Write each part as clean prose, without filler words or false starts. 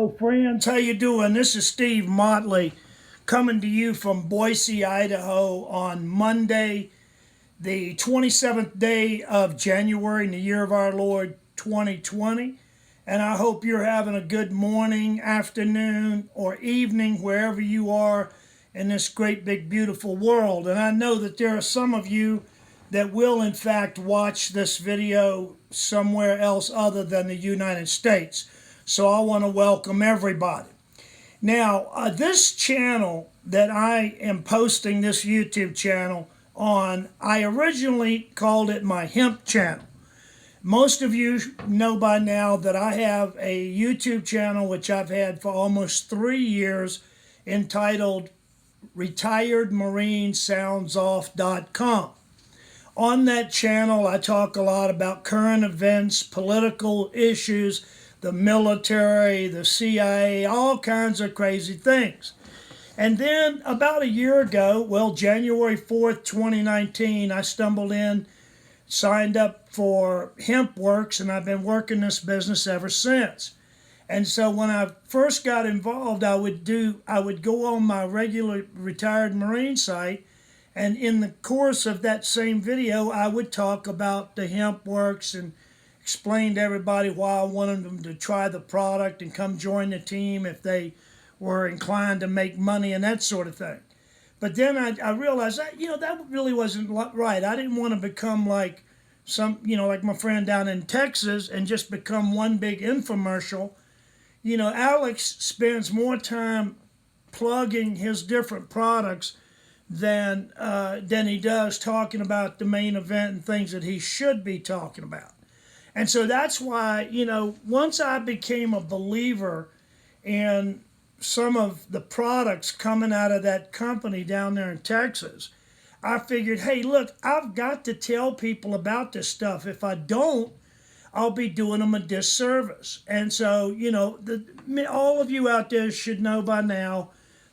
Hello friends, how you doing? This is Steve Motley coming to you from Boise, Idaho on Monday, the 27th day of January in the year of our Lord 2020. And I hope you're having a good morning, afternoon, or evening wherever you are in this great big beautiful world. And I know that there are some of you that will in fact watch this video somewhere else other than the United States. So I want to welcome everybody. Now, this channel that I am posting, this YouTube channel on, I originally called it my hemp channel. Most of you know by now that I have a YouTube channel which I've had for almost 3 years entitled retiredmarinesoundsoff.com. On that channel, I talk a lot about current events, political issues, the military, the CIA, all kinds of crazy things. And then about a year ago, well, January 4th, 2019, I stumbled in, signed up for HempWorks, and I've been working this business ever since. And so when I first got involved, I would go on my regular retired Marine site, and in the course of that same video, I would talk about the HempWorks and explain to everybody why I wanted them to try the product and come join the team if they were inclined to make money and that sort of thing. But then I realized that, that really wasn't right. I didn't want to become like like my friend down in Texas and just become one big infomercial. Alex spends more time plugging his different products than he does talking about the main event and things that he should be talking about. And so that's why, once I became a believer in some of the products coming out of that company down there in Texas, I figured, hey, look, I've got to tell people about this stuff. If I don't, I'll be doing them a disservice. And so, all of you out there should know by now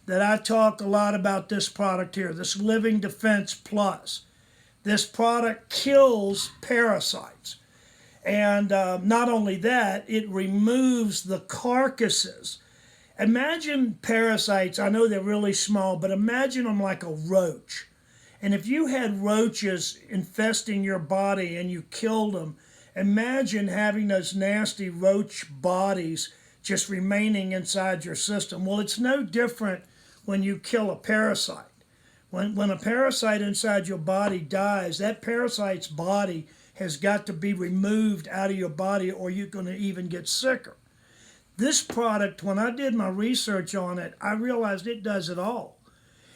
that I talk a lot about this product here, this Living Defense Plus. This product kills parasites. And not only that, it removes the carcasses. Imagine parasites, I know they're really small, but imagine them like a roach. And if you had roaches infesting your body and you killed them, imagine having those nasty roach bodies just remaining inside your system. Well, it's no different when you kill a parasite. When a parasite inside your body dies, that parasite's body has got to be removed out of your body or you're going to even get sicker. This product, when I did my research on it, I realized it does it all.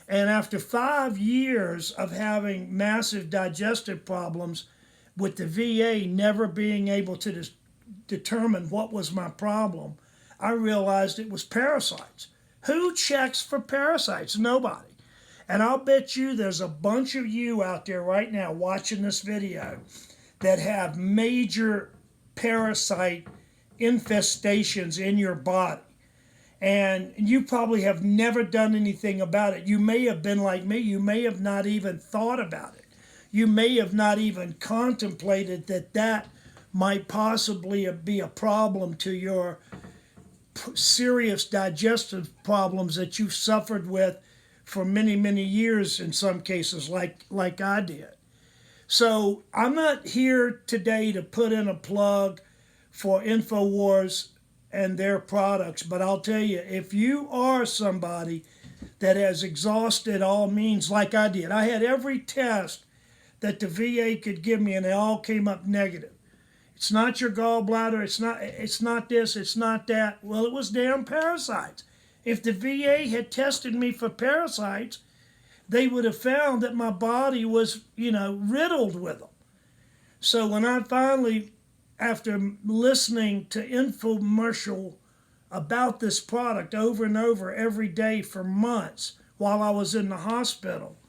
And after 5 years of having massive digestive problems, with the VA never being able to determine what was my problem, I realized it was parasites. Who checks for parasites? Nobody. And I'll bet you there's a bunch of you out there right now watching this video that have major parasite infestations in your body. And you probably have never done anything about it. You may have been like me. You may have not even thought about it. You may have not even contemplated that might possibly be a problem to your serious digestive problems that you've suffered with for many, many years in some cases, like I did. So I'm not here today to put in a plug for InfoWars and their products, but I'll tell you, if you are somebody that has exhausted all means like I did, I had every test that the VA could give me and they all came up negative. It's not your gallbladder, it's not this, it's not that. Well, it was damn parasites. If the VA had tested me for parasites, they would have found that my body was, riddled with them. So when I finally, after listening to infomercial about this product over and over every day for months while I was in the hospital,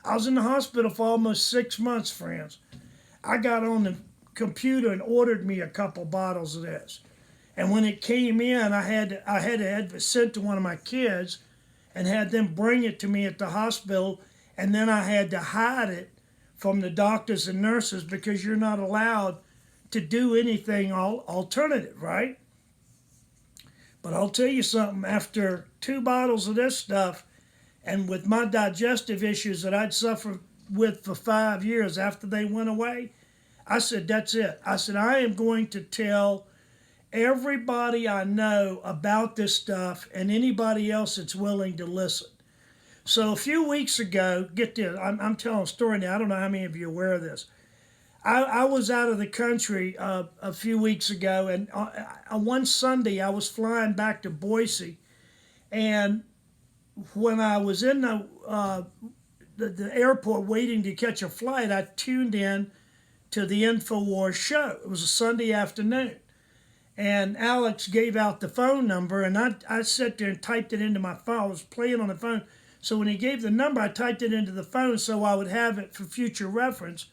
I was in the hospital for almost 6 months, friends. I got on the computer and ordered me a couple bottles of this. And when it came in, I had to have it sent to one of my kids and had them bring it to me at the hospital. And then I had to hide it from the doctors and nurses because you're not allowed to do anything alternative, right? But I'll tell you something, after 2 bottles of this stuff, and with my digestive issues that I'd suffered with for 5 years after they went away, I said, that's it. I said, I am going to tell everybody I know about this stuff and anybody else that's willing to listen. So a few weeks ago, get this, I'm telling a story now. I don't know how many of you are aware of this. I was out of the country a few weeks ago, and on one Sunday I was flying back to Boise, and when I was in the airport waiting to catch a flight, I tuned in to the InfoWars show. It was a Sunday afternoon, and Alex gave out the phone number, and I sat there and typed it into my phone. I was playing on the phone, so when he gave the number, I typed it into the phone so I would have it for future reference.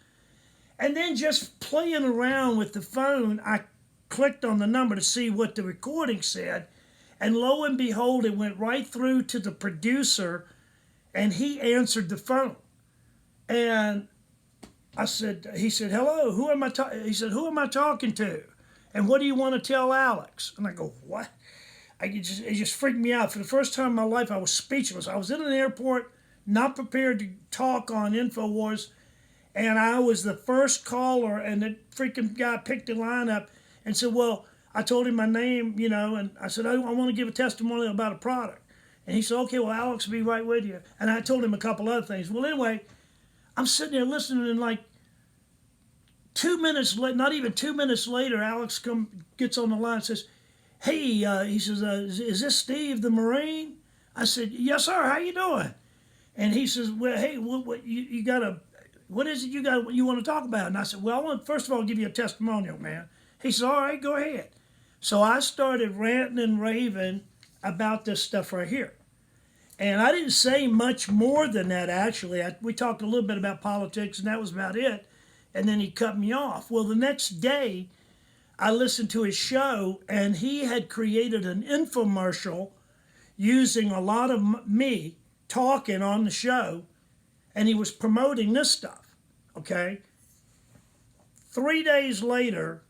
And then just playing around with the phone, I clicked on the number to see what the recording said. And lo and behold, it went right through to the producer, and he answered the phone. And he said, hello, who am I he said, who am I talking to? And what do you want to tell Alex? And I go, what? It just freaked me out. For the first time in my life, I was speechless. I was in an airport, not prepared to talk on InfoWars, and I was the first caller, and the freaking guy picked the line up and said, well, I told him my name, and I said, I want to give a testimonial about a product. And he said, okay, well, Alex will be right with you. And I told him a couple other things. Well, anyway, I'm sitting there listening, and like 2 minutes later, not even 2 minutes later, Alex gets on the line and says, hey, he says, is this Steve the Marine? I said, yes, sir, how you doing? And he says, well, hey, you got a... what is it you want to talk about? And I said, well, I want to first of all give you a testimonial, man. He said, all right, go ahead. So I started ranting and raving about this stuff right here. And I didn't say much more than that, actually. We talked a little bit about politics, and that was about it. And then he cut me off. Well, the next day, I listened to his show, and he had created an infomercial using a lot of me talking on the show, and he was promoting this stuff, okay? 3 days later,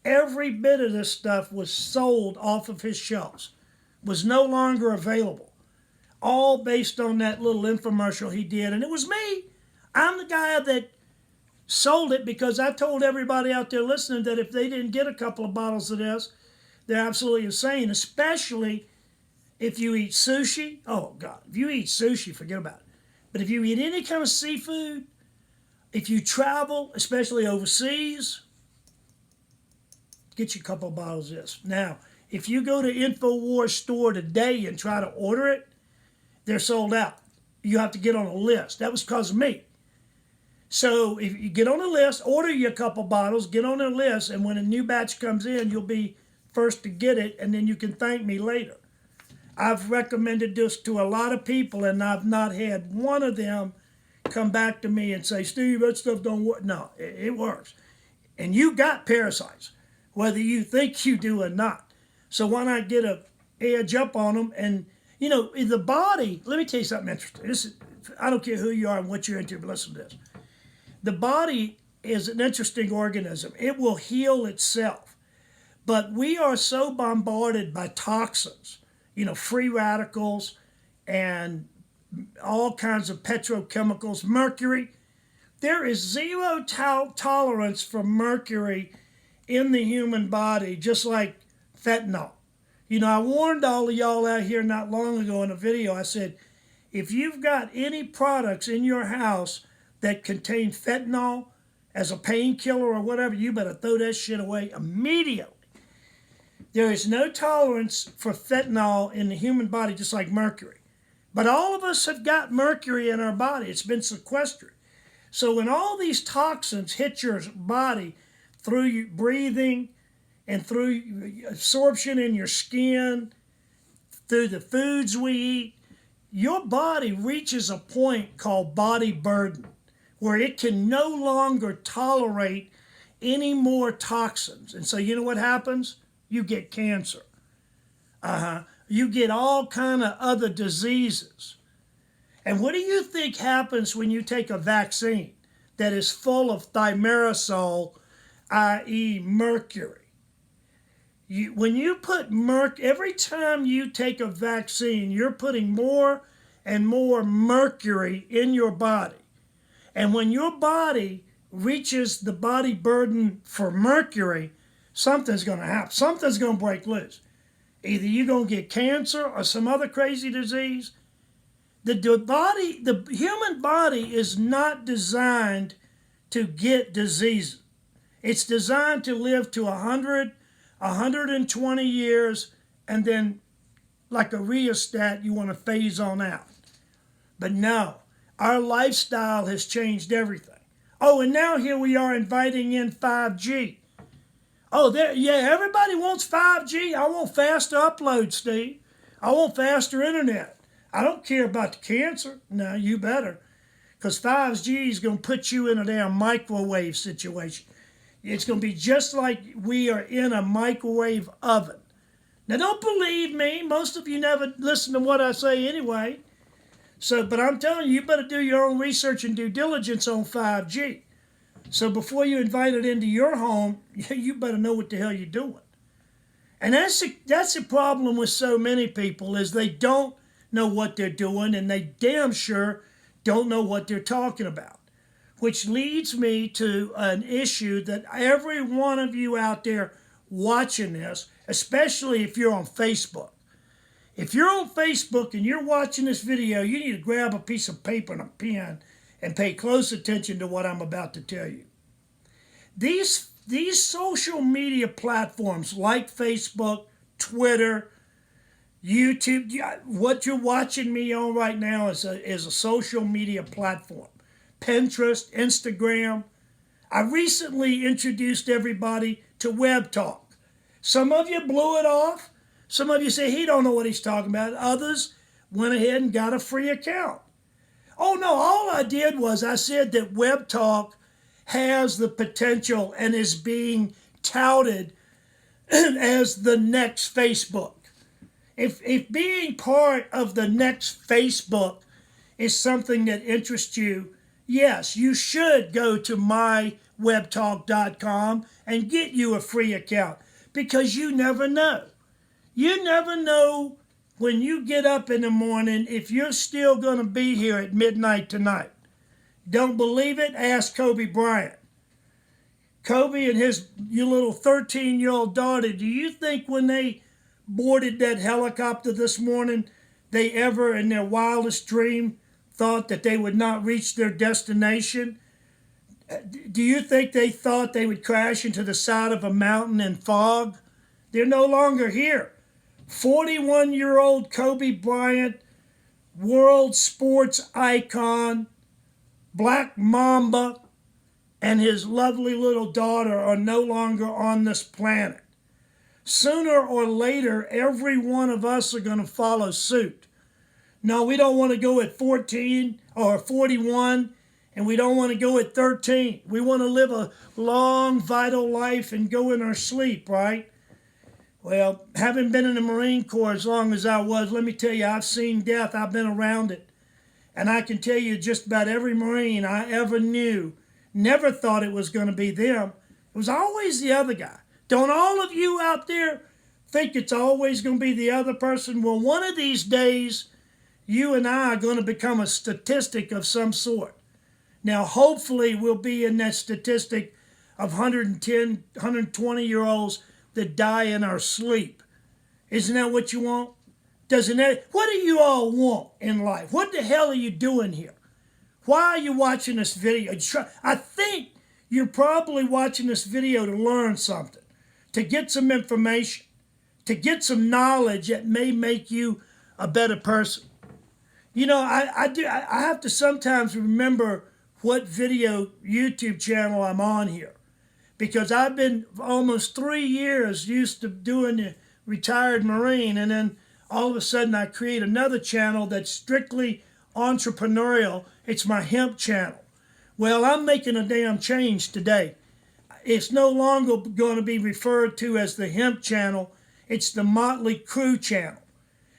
every bit of this stuff was sold off of his shelves, was no longer available, all based on that little infomercial he did. And it was me. I'm the guy that sold it, because I told everybody out there listening that if they didn't get a couple of bottles of this, they're absolutely insane, especially if you eat sushi. Oh, God, if you eat sushi, forget about it. But if you eat any kind of seafood, if you travel, especially overseas, get you a couple of bottles of this. Now, if you go to InfoWars store today and try to order it, they're sold out. You have to get on a list. That was because of me. So if you get on a list, order you a couple bottles, get on a list, and when a new batch comes in, you'll be first to get it, and then you can thank me later. I've recommended this to a lot of people, and I've not had one of them come back to me and say, Steve, that stuff don't work. No, it works. And you got parasites, whether you think you do or not. So why not get a edge up on them? And, in the body, let me tell you something interesting. I don't care who you are and what you're into, but listen to this. The body is an interesting organism. It will heal itself. But we are so bombarded by toxins, free radicals and all kinds of petrochemicals, mercury. There is zero tolerance for mercury in the human body, just like fentanyl. I warned all of y'all out here not long ago in a video. I said, if you've got any products in your house that contain fentanyl as a painkiller or whatever, you better throw that shit away immediately. There is no tolerance for fentanyl in the human body, just like mercury. But all of us have got mercury in our body. It's been sequestered. So when all these toxins hit your body through your breathing and through absorption in your skin, through the foods we eat, your body reaches a point called body burden, where it can no longer tolerate any more toxins. And so you know what happens? You get cancer. You get all kind of other diseases. And what do you think happens when you take a vaccine that is full of thimerosal, i.e. mercury? When you put every time you take a vaccine, you're putting more and more mercury in your body. And when your body reaches the body burden for mercury, something's going to happen. Something's going to break loose. Either you're going to get cancer or some other crazy disease. The human body is not designed to get diseases. It's designed to live to 100, 120 years, and then like a rheostat, you want to phase on out. But no, our lifestyle has changed everything. Oh, and now here we are inviting in 5G. Oh, everybody wants 5G. I want faster upload, Steve. I want faster internet. I don't care about the cancer. No, you better. Because 5G is going to put you in a damn microwave situation. It's going to be just like we are in a microwave oven. Now, don't believe me. Most of you never listen to what I say anyway. But I'm telling you, you better do your own research and due diligence on 5G. So before you invite it into your home, you better know what the hell you're doing. And that's the problem with so many people is they don't know what they're doing and they damn sure don't know what they're talking about. Which leads me to an issue that every one of you out there watching this, especially if you're on Facebook. If you're on Facebook and you're watching this video, you need to grab a piece of paper and a pen and pay close attention to what I'm about to tell you. These social media platforms like Facebook, Twitter, YouTube, what you're watching me on right now is a social media platform. Pinterest, Instagram. I recently introduced everybody to Web Talk. Some of you blew it off. Some of you say he don't know what he's talking about. Others went ahead and got a free account. Oh no, all I did was I said that Web Talk has the potential and is being touted as the next Facebook. If being part of the next Facebook is something that interests you, yes, you should go to mywebtalk.com and get you a free account because you never know. You never know when you get up in the morning if you're still going to be here at midnight tonight. Don't believe it? Ask Kobe Bryant. Kobe and your little 13-year-old daughter, do you think when they boarded that helicopter this morning, they ever in their wildest dream thought that they would not reach their destination? Do you think they thought they would crash into the side of a mountain in fog? They're no longer here. 41-year-old Kobe Bryant, world sports icon, Black Mamba, and his lovely little daughter are no longer on this planet. Sooner or later, every one of us are going to follow suit. No, we don't want to go at 14 or 41, and we don't want to go at 13. We want to live a long, vital life and go in our sleep, right? Well, having been in the Marine Corps as long as I was, let me tell you, I've seen death. I've been around it. And I can tell you just about every Marine I ever knew never thought it was going to be them. It was always the other guy. Don't all of you out there think it's always going to be the other person? Well, one of these days, you and I are going to become a statistic of some sort. Now, hopefully, we'll be in that statistic of 110, 120-year-olds that die in our sleep. Isn't that what you want? Doesn't that? What do you all want in life? What the hell are you doing here? Why are you watching this video? I think you're probably watching this video to learn something, to get some information, to get some knowledge that may make you a better person. You know, I have to sometimes remember what video YouTube channel I'm on here, because I've been almost 3 years used to doing the retired Marine, and then all of a sudden I create another channel that's strictly entrepreneurial. It's my hemp channel. Well, I'm making a damn change today. It's no longer going to be referred to as the hemp channel. It's the Motley Crew channel.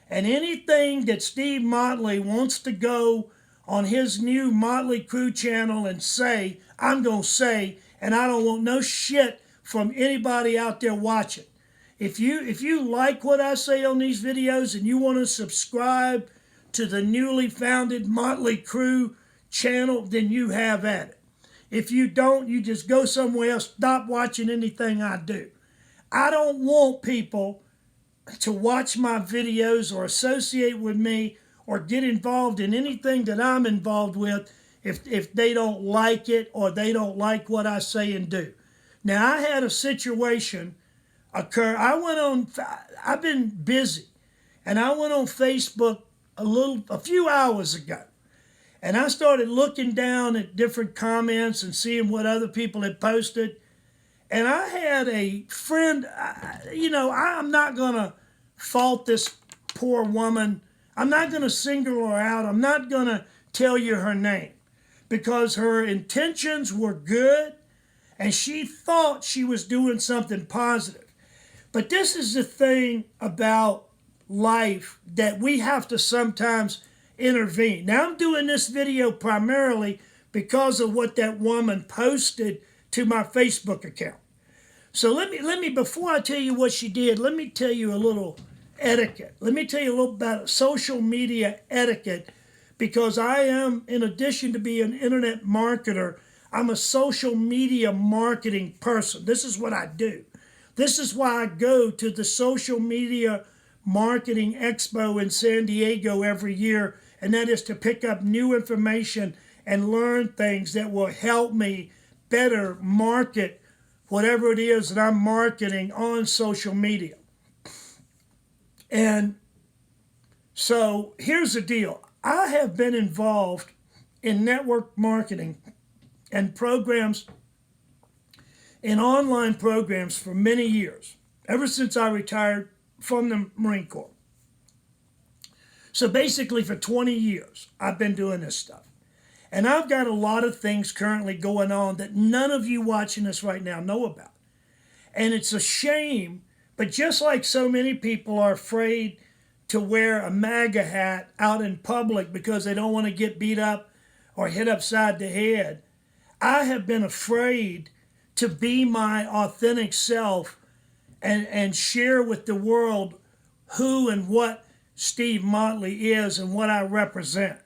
And anything that Steve Motley wants to go on his new Motley Crew channel and say, I'm going to say, and I don't want no shit from anybody out there watching. If you like what I say on these videos and you want to subscribe to the newly founded Motley Crew channel, then you have at it. If you don't, you just go somewhere else. Stop watching anything I do. I don't want people to watch my videos or associate with me or get involved in anything that I'm involved with if they don't like it or they don't like what I say and do. Now, I had a situation occur. I've been busy, and I went on Facebook a few hours ago, and I started looking down at different comments and seeing what other people had posted. And I had a friend, I'm not going to fault this poor woman. I'm not going to single her out. I'm not going to tell you her name because her intentions were good and she thought she was doing something positive. But this is the thing about life that we have to sometimes intervene. Now, I'm doing this video primarily because of what that woman posted to my Facebook account. So let me before I tell you what she did, let me tell you a little etiquette. Let me tell you a little about social media etiquette, because I am, in addition to being an internet marketer, I'm a social media marketing person. This is what I do. This is why I go to the Social Media Marketing Expo in San Diego every year, and that is to pick up new information and learn things that will help me better market whatever it is that I'm marketing on social media. And so here's the deal. I have been involved in network marketing and programs, in online programs for many years, ever since I retired from the Marine Corps. So basically for 20 years, I've been doing this stuff. And I've got a lot of things currently going on that none of you watching this right now know about. And it's a shame, but just like so many people are afraid to wear a MAGA hat out in public because they don't want to get beat up or hit upside the head, I have been afraid to be my authentic self and share with the world who and what Steve Motley is and what I represent.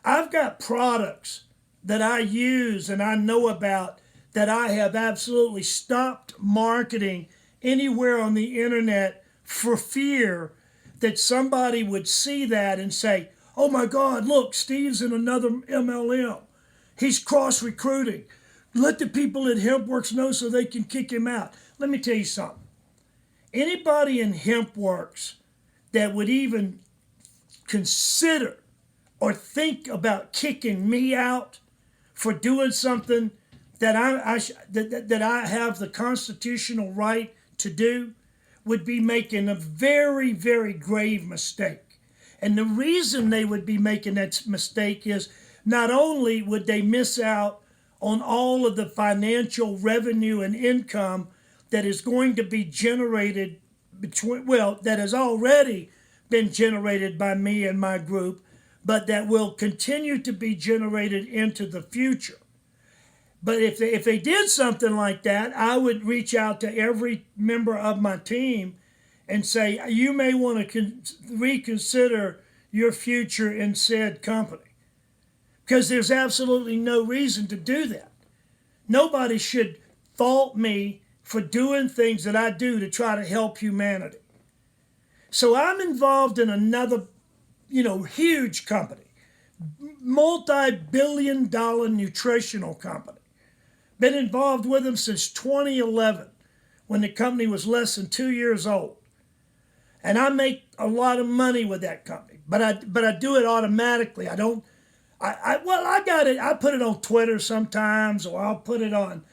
I've got products that I use and I know about that I have absolutely stopped marketing anywhere on the internet for fear that somebody would see that and say, oh my God, look, Steve's in another MLM. He's cross-recruiting. Let the people at HempWorks know so they can kick him out. Let me tell you something. Anybody in HempWorks that would even consider or think about kicking me out for doing something that I have the constitutional right to do would be making a very, very grave mistake. And the reason they would be making that mistake is not only would they miss out on all of the financial revenue and income that is going to be generated that has already been generated by me and my group, but that will continue to be generated into the future. But if they did something like that, I would reach out to every member of my team and say, you may want to reconsider your future in said company. Because there's absolutely no reason to do that. Nobody should fault me for doing things that I do to try to help humanity. So I'm involved in another, huge company, multi-billion-dollar nutritional company. Been involved with them since 2011, when the company was less than 2 years old. And I make a lot of money with that company, but I do it automatically. I got it. I put it on Twitter sometimes, or I'll put it on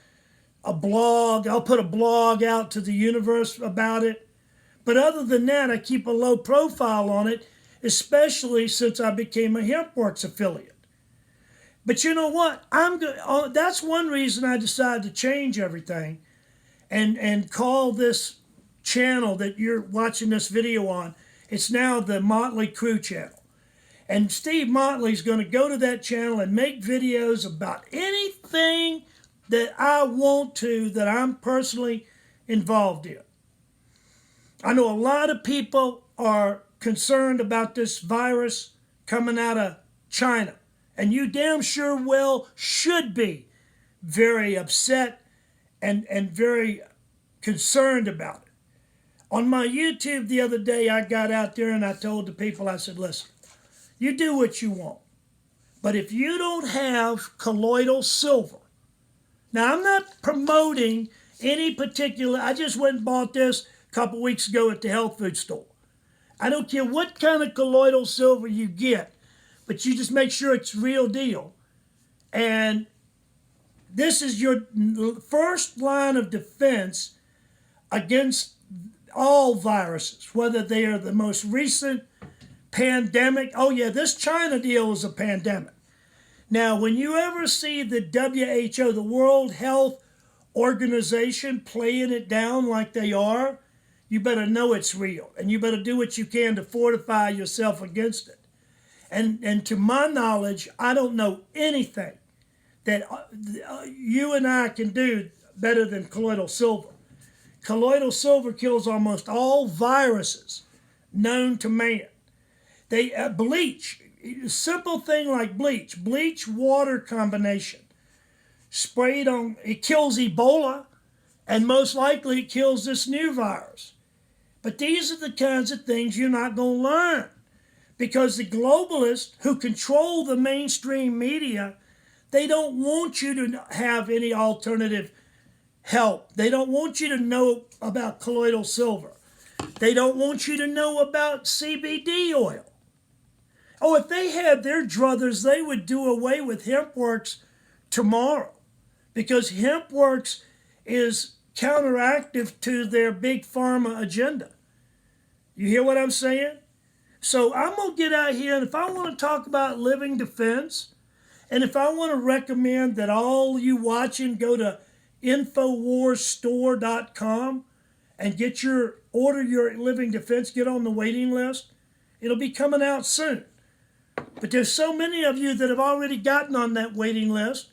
a blog. I'll put a blog out to the universe about it. But other than that, I keep a low profile on it, especially since I became a HempWorks affiliate. But you know what? That's one reason I decided to change everything and call this channel that you're watching this video on, it's now the Motley Crew channel. And Steve Motley's going to go to that channel and make videos about anything that I want to, that I'm personally involved in. I know a lot of people are concerned about this virus coming out of China, and you damn sure well should be very upset and very concerned about it. On my YouTube the other day, I got out there and I told the people, I said, listen, you do what you want, but if you don't have colloidal silver, now I'm not promoting any particular, I just went and bought this a couple weeks ago at the health food store. I don't care what kind of colloidal silver you get, but you just make sure it's real deal. And this is your first line of defense against all viruses, whether they are the most recent pandemic. Oh yeah, this China deal is a pandemic. Now, when you ever see the WHO, the World Health Organization, playing it down like they are, you better know it's real, and you better do what you can to fortify yourself against it. And to my knowledge, I don't know anything that you and I can do better than colloidal silver. Colloidal silver kills almost all viruses known to man. They bleach, simple thing like bleach water combination sprayed on, it kills Ebola, and most likely it kills this new virus. But these are the kinds of things you're not going to learn, because the globalists who control the mainstream media, they don't want you to have any alternative help. They don't want you to know about colloidal silver. They don't want you to know about CBD oil. Oh, if they had their druthers, they would do away with HempWorks tomorrow, because HempWorks is counteractive to their big pharma agenda. You hear what I'm saying? So I'm going to get out here, and if I want to talk about living defense, and if I want to recommend that all you watching go to InfoWarsStore.com and order your living defense, get on the waiting list, it'll be coming out soon. But there's so many of you that have already gotten on that waiting list,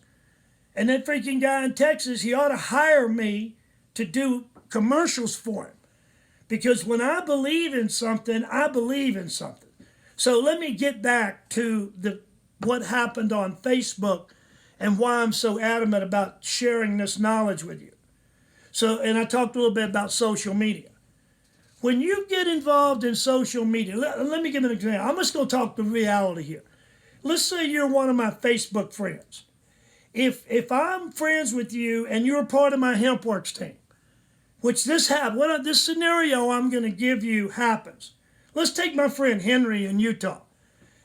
and that freaking guy in Texas, he ought to hire me to do commercials for him. Because when I believe in something, I believe in something. So let me get back to what happened on Facebook and why I'm so adamant about sharing this knowledge with you. So, and I talked a little bit about social media. When you get involved in social media, let me give an example. I'm just going to talk the reality here. Let's say you're one of my Facebook friends. If I'm friends with you and you're a part of my HempWorks team, which this scenario I'm going to give you happens. Let's take my friend Henry in Utah.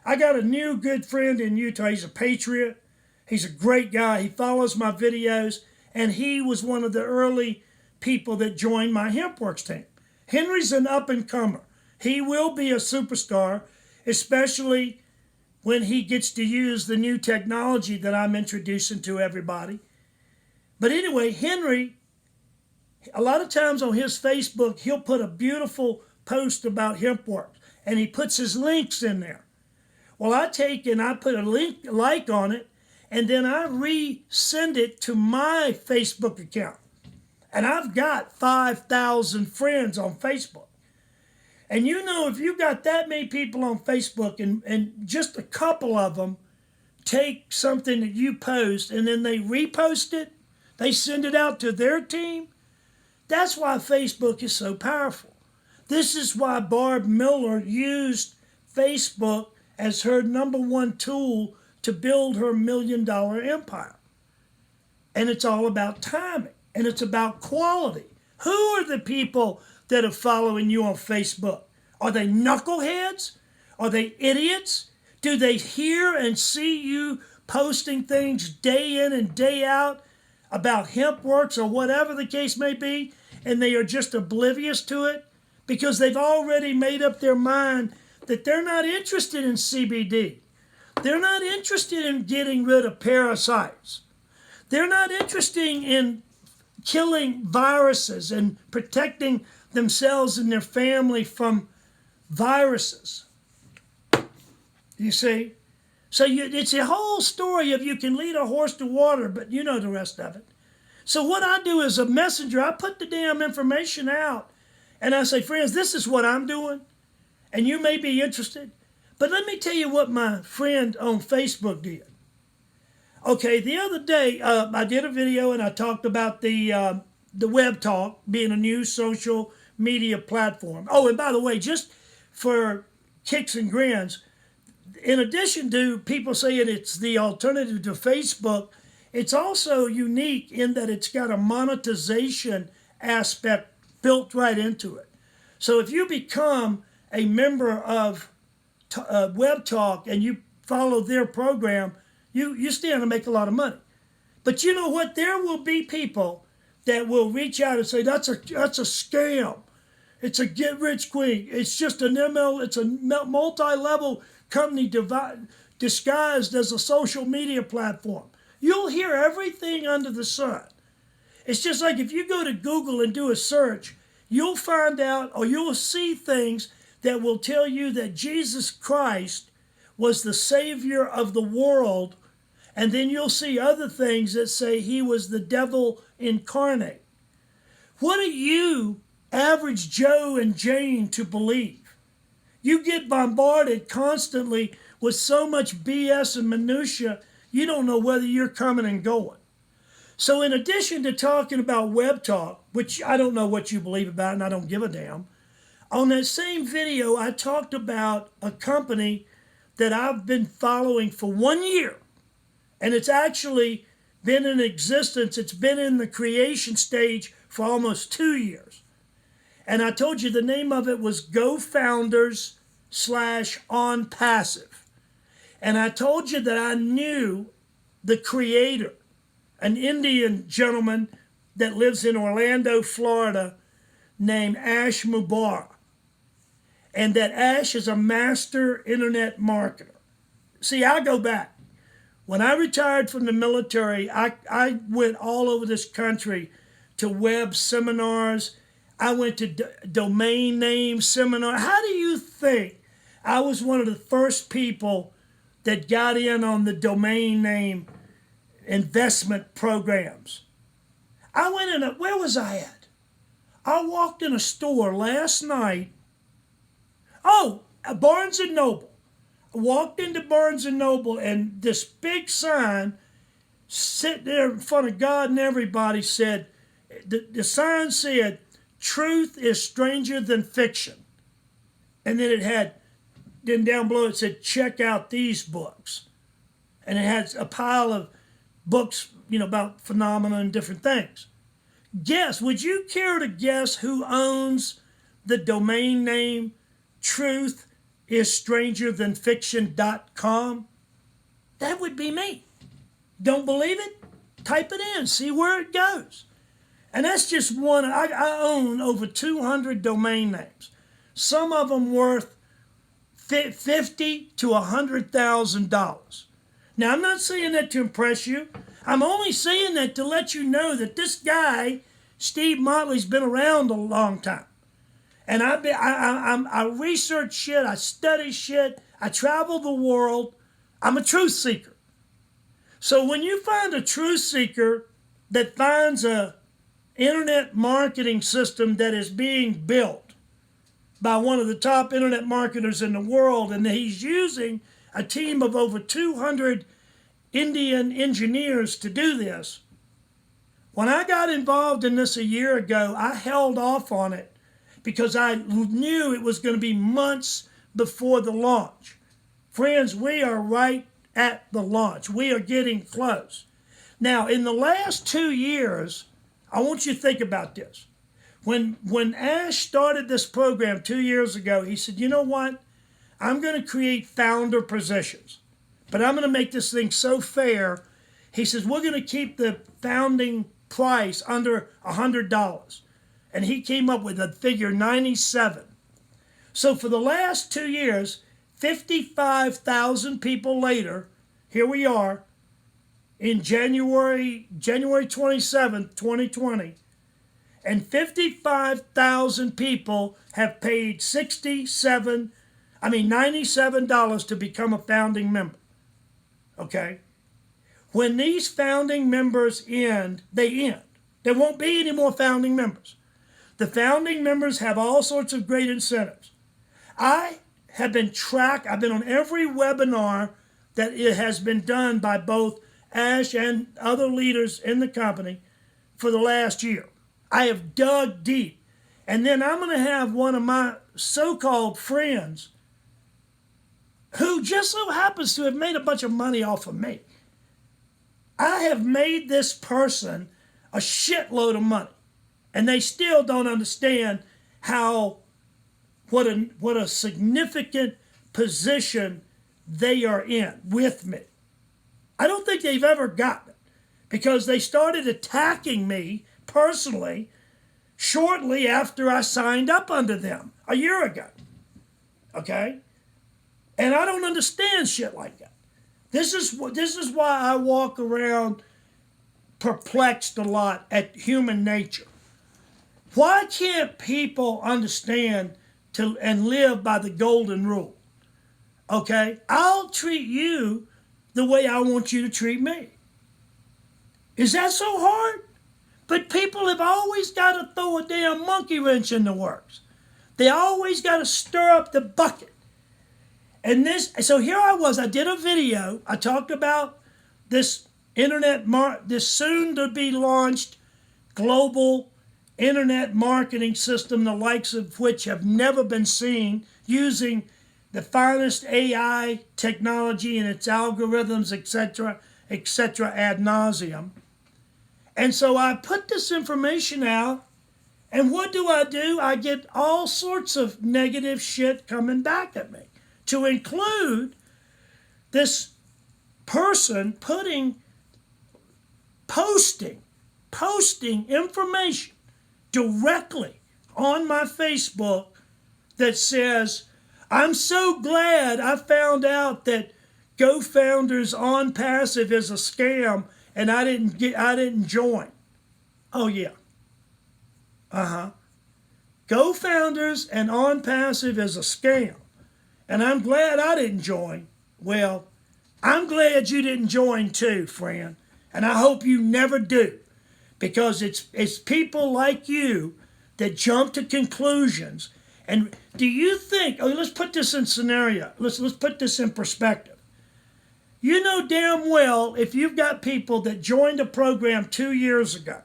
I got a new good friend in Utah. He's a patriot. He's a great guy. He follows my videos, and he was one of the early people that joined my HempWorks team. Henry's an up-and-comer. He will be a superstar, especially when he gets to use the new technology that I'm introducing to everybody. But anyway, Henry, a lot of times on his Facebook, he'll put a beautiful post about HempWorks, and he puts his links in there. Well, I take and I put a like on it, and then I resend it to my Facebook account. And I've got 5,000 friends on Facebook. And you know, if you got that many people on Facebook and just a couple of them take something that you post and then they repost it, they send it out to their team, that's why Facebook is so powerful. This is why Barb Miller used Facebook as her #1 tool to build her $1 million empire. And it's all about timing, and it's about quality. Who are the people that are following you on Facebook? Are they knuckleheads? Are they idiots? Do they hear and see you posting things day in and day out about HempWorks or whatever the case may be, and they are just oblivious to it because they've already made up their mind that they're not interested in CBD. They're not interested in getting rid of parasites. They're not interested in killing viruses and protecting themselves and their family from viruses. You see? So it's a whole story of you can lead a horse to water, but you know the rest of it. So what I do as a messenger, I put the damn information out, And I say, friends, this is what I'm doing, and you may be interested. But let me tell you what my friend on Facebook did. Okay, the other day I did a video and I talked about the Web Talk being a new social media platform. Oh, and by the way, just for kicks and grins, in addition to people saying it's the alternative to Facebook, it's also unique in that it's got a monetization aspect built right into it. So if you become a member of Web Talk and you follow their program, you stand to make a lot of money. But you know what? There will be people that will reach out and say that's a scam. It's a get rich quick. It's just an ML. It's a multi-level company disguised as a social media platform. You'll hear everything under the sun. It's just like if you go to Google and do a search, you'll find out or you'll see things that will tell you that Jesus Christ was the Savior of the world, and then you'll see other things that say he was the devil incarnate. What are you, average Joe and Jane, to believe? You get bombarded constantly with so much BS and minutia, you don't know whether you're coming and going. So in addition to talking about Web Talk, which I don't know what you believe about and I don't give a damn, on that same video I talked about a company that I've been following for 1 year. And it's actually been in existence. It's been in the creation stage for almost 2 years. And I told you the name of it was GoFounders/OnPassive. And I told you that I knew the creator, an Indian gentleman that lives in Orlando, Florida, named Ash Mubarak. And that Ash is a master internet marketer. See, I go back. When I retired from the military, I went all over this country to web seminars. I went to domain name seminars. How do you think I was one of the first people that got in on the domain name investment programs? I went in, where was I at? I walked in a store last night. Oh, Barnes & Noble. I walked into Barnes & Noble and this big sign sitting there in front of God and everybody said, the sign said, truth is stranger than fiction. And then down below it said, check out these books. And it had a pile of books, about phenomena and different things. Would you care to guess who owns the domain name truthisstrangerthanfiction.com? That would be me. Don't believe it? Type it in, see where it goes. And that's just one. I own over 200 domain names. Some of them worth $50,000 to $100,000. Now, I'm not saying that to impress you. I'm only saying that to let you know that this guy, Steve Motley's been around a long time. And I research shit, I study shit, I travel the world. I'm a truth seeker. So when you find a truth seeker that finds a internet marketing system that is being built by one of the top internet marketers in the world, and he's using a team of over 200 Indian engineers to do this. When I got involved in this a year ago, I held off on it because I knew it was going to be months before the launch. Friends, we are right at the launch. We are getting close. Now, in the last 2 years, I want you to think about this. When Ash started this program 2 years ago, he said, you know what? I'm going to create founder positions, but I'm going to make this thing so fair. He says, we're going to keep the founding price under $100. And he came up with the figure 97. So for the last 2 years, 55,000 people later, here we are in January 27th, 2020, and 55,000 people have paid $97 to become a founding member. Okay? When these founding members end, they end. There won't be any more founding members. The founding members have all sorts of great incentives. I have been I've been on every webinar that it has been done by both Ash and other leaders in the company for the last year. I have dug deep. And then I'm going to have one of my so-called friends who just so happens to have made a bunch of money off of me. I have made this person a shitload of money, and they still don't understand what a significant position they are in with me. I don't think they've ever gotten it, because they started attacking me personally shortly after I signed up under them a year ago. Okay? And I don't understand shit like that. This is why I walk around perplexed a lot at human nature. Why can't people understand and live by the golden rule? Okay? I'll treat you the way I want you to treat me. Is that so hard? But people have always got to throw a damn monkey wrench in the works. They always got to stir up the bucket. And so here I did a video. I talked about this this soon to be launched global internet marketing system, the likes of which have never been seen, using the finest AI technology and its algorithms, etc., ad nauseum. And so I put this information out, and what do? I get all sorts of negative shit coming back at me, to include this person posting information directly on my Facebook that says, I'm so glad I found out that GoFounders on Passive is a scam and I didn't join. Oh yeah. GoFounders and on Passive is a scam. And I'm glad I didn't join. Well, I'm glad you didn't join too, friend. And I hope you never do. Because it's people like you that jump to conclusions. And do you think, let's put this in scenario. Let's put this in perspective. You know damn well if you've got people that joined a program 2 years ago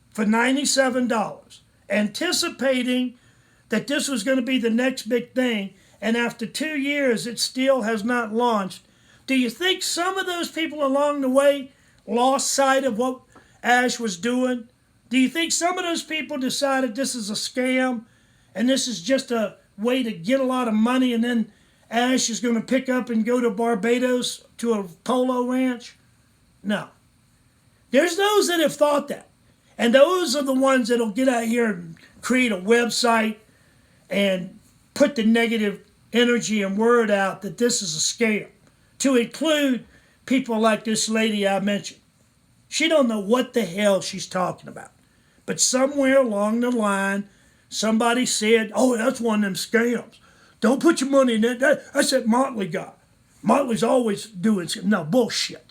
for $97, anticipating that this was going to be the next big thing, and after 2 years it still has not launched. Do you think some of those people along the way lost sight of what Ash was doing? Do you think some of those people decided this is a scam and this is just a way to get a lot of money, and then Ash is going to pick up and go to Barbados to a polo ranch? No. There's those that have thought that. And those are the ones that'll get out here and create a website and put the negative energy and word out that this is a scam, to include people like this lady I mentioned. She don't know what the hell she's talking about. But somewhere along the line, somebody said, oh, that's one of them scams. Don't put your money in that. That's that Motley guy. Motley's always doing scams. No, bullshit.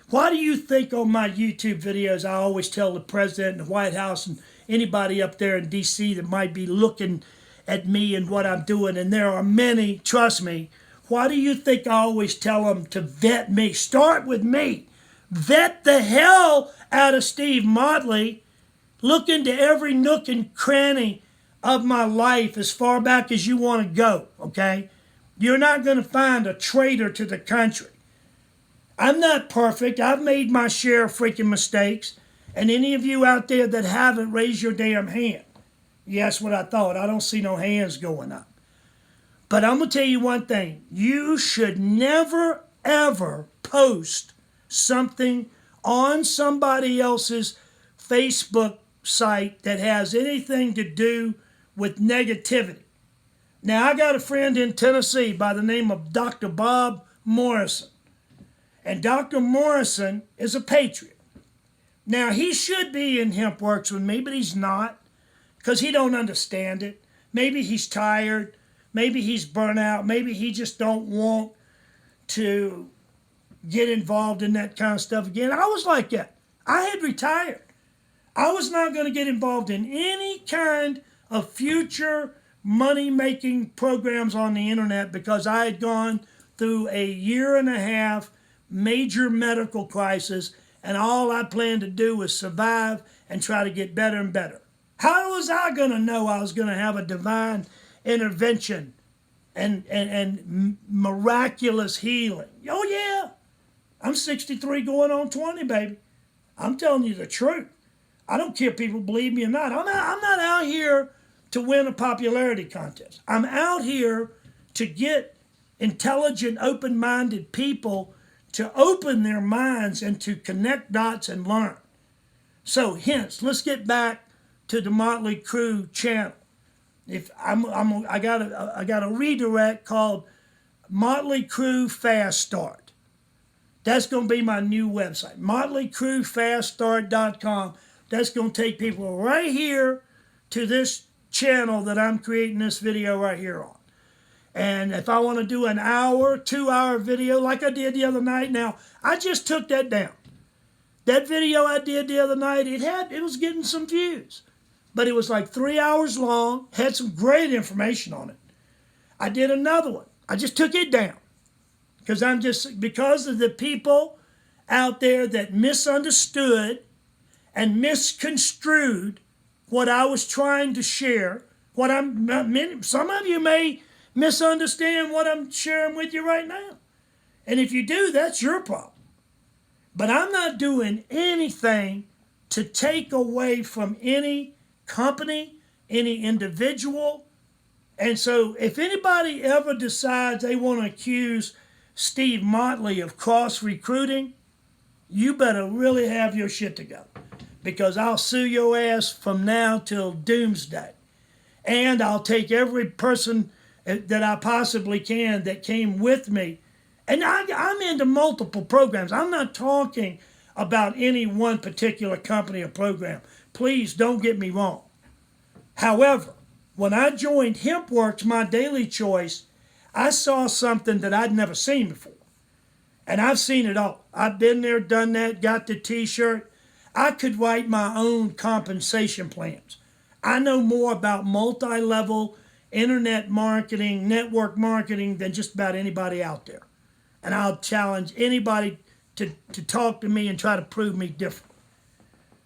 Why do you think on my YouTube videos I always tell the president and the White House and anybody up there in D.C. that might be looking at me and what I'm doing, and there are many, trust me, why do you think I always tell them to vet me? Start with me. Vet the hell out of Steve Motley. Look into every nook and cranny of my life as far back as you want to go, okay? You're not going to find a traitor to the country. I'm not perfect. I've made my share of freaking mistakes. And any of you out there that haven't, raise your damn hand. Yeah, that's what I thought. I don't see no hands going up. But I'm going to tell you one thing. You should never, ever post something on somebody else's Facebook site that has anything to do with negativity. Now, I got a friend in Tennessee by the name of Dr. Bob Morrison. And Dr. Morrison is a patriot. Now, he should be in HempWorks with me, but he's not, because he don't understand it. Maybe he's tired. Maybe he's burnt out. Maybe he just don't want to get involved in that kind of stuff again. I was like that. I had retired. I was not going to get involved in any kind of future money-making programs on the internet because I had gone through a year and a half major medical crisis, and all I planned to do was survive and try to get better and better. How was I going to know I was going to have a divine intervention and miraculous healing? Oh, yeah. I'm 63 going on 20, baby. I'm telling you the truth. I don't care if people believe me or not. I'm not out here to win a popularity contest. I'm out here to get intelligent, open-minded people to open their minds and to connect dots and learn. So, hence, let's get back to the Motley Crue channel. If I got a redirect called Motley Crue Fast Start. That's going to be my new website, motleycrewfaststart.com. That's going to take people right here to this channel that I'm creating this video right here on. And if I want to do an hour, 2-hour video like I did the other night, now I just took that down. That video I did the other night, it was getting some views. But it was like 3 hours long, had some great information on it. I did another one. I just took it down. Because of the people out there that misunderstood and misconstrued what I was trying to share. Some of you may misunderstand what I'm sharing with you right now. And if you do, that's your problem. But I'm not doing anything to take away from any company, any individual. And so if anybody ever decides they want to accuse Steve Motley of cross-recruiting, you better really have your shit together. Because I'll sue your ass from now till doomsday. And I'll take every person that I possibly can that came with me. And I'm into multiple programs. I'm not talking about any one particular company or program. Please don't get me wrong. However, when I joined HempWorks, my daily choice, I saw something that I'd never seen before. And I've seen it all. I've been there, done that, got the t-shirt. I could write my own compensation plans. I know more about multi-level internet marketing, network marketing than just about anybody out there. And I'll challenge anybody to talk to me and try to prove me different.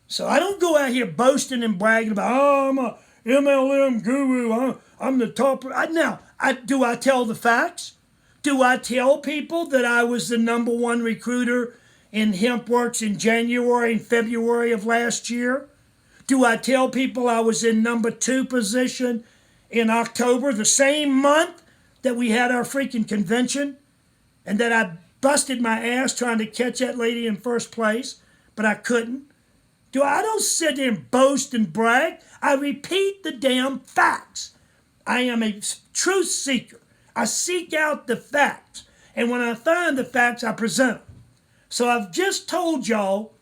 So I don't go out here boasting and bragging about, oh, I'm a MLM guru, I'm the top. Do I tell the facts? Do I tell people that I was the #1 recruiter in HempWorks in January and February of last year? Do I tell people I was in #2 position in October, the same month that we had our freaking convention, and that I busted my ass trying to catch that lady in first place, but I couldn't? I don't sit there and boast and brag. I repeat the damn facts. I am a truth seeker. I seek out the facts. And when I find the facts, I present them. So I've just told y'all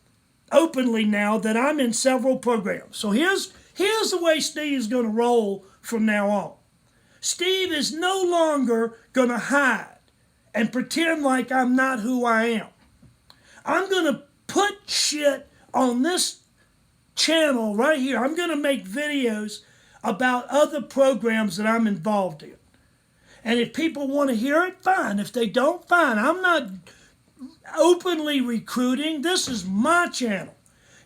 openly now that I'm in several programs. So here's the way Steve's going to roll from now on. Steve is no longer going to hide and pretend like I'm not who I am. I'm going to put shit on this channel right here. I'm going to make videos about other programs that I'm involved in. And if people want to hear it, fine. If they don't, fine. I'm not openly recruiting. This is my channel.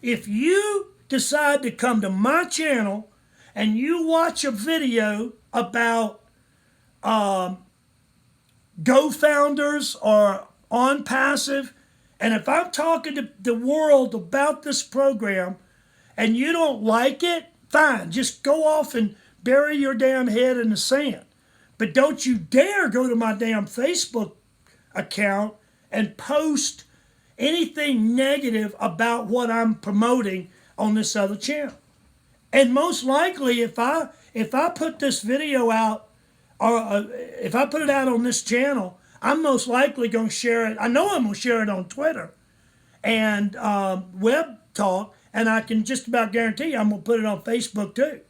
If you decide to come to my channel and you watch a video about GoFounders or On Passive, and if I'm talking to the world about this program and you don't like it, fine. Just go off and bury your damn head in the sand. But don't you dare go to my damn Facebook account and post anything negative about what I'm promoting on this other channel. And most likely, if I put this video out, or if I put it out on this channel, I'm most likely going to share it. I know I'm going to share it on Twitter and Web Talk, and I can just about guarantee you I'm going to put it on Facebook too.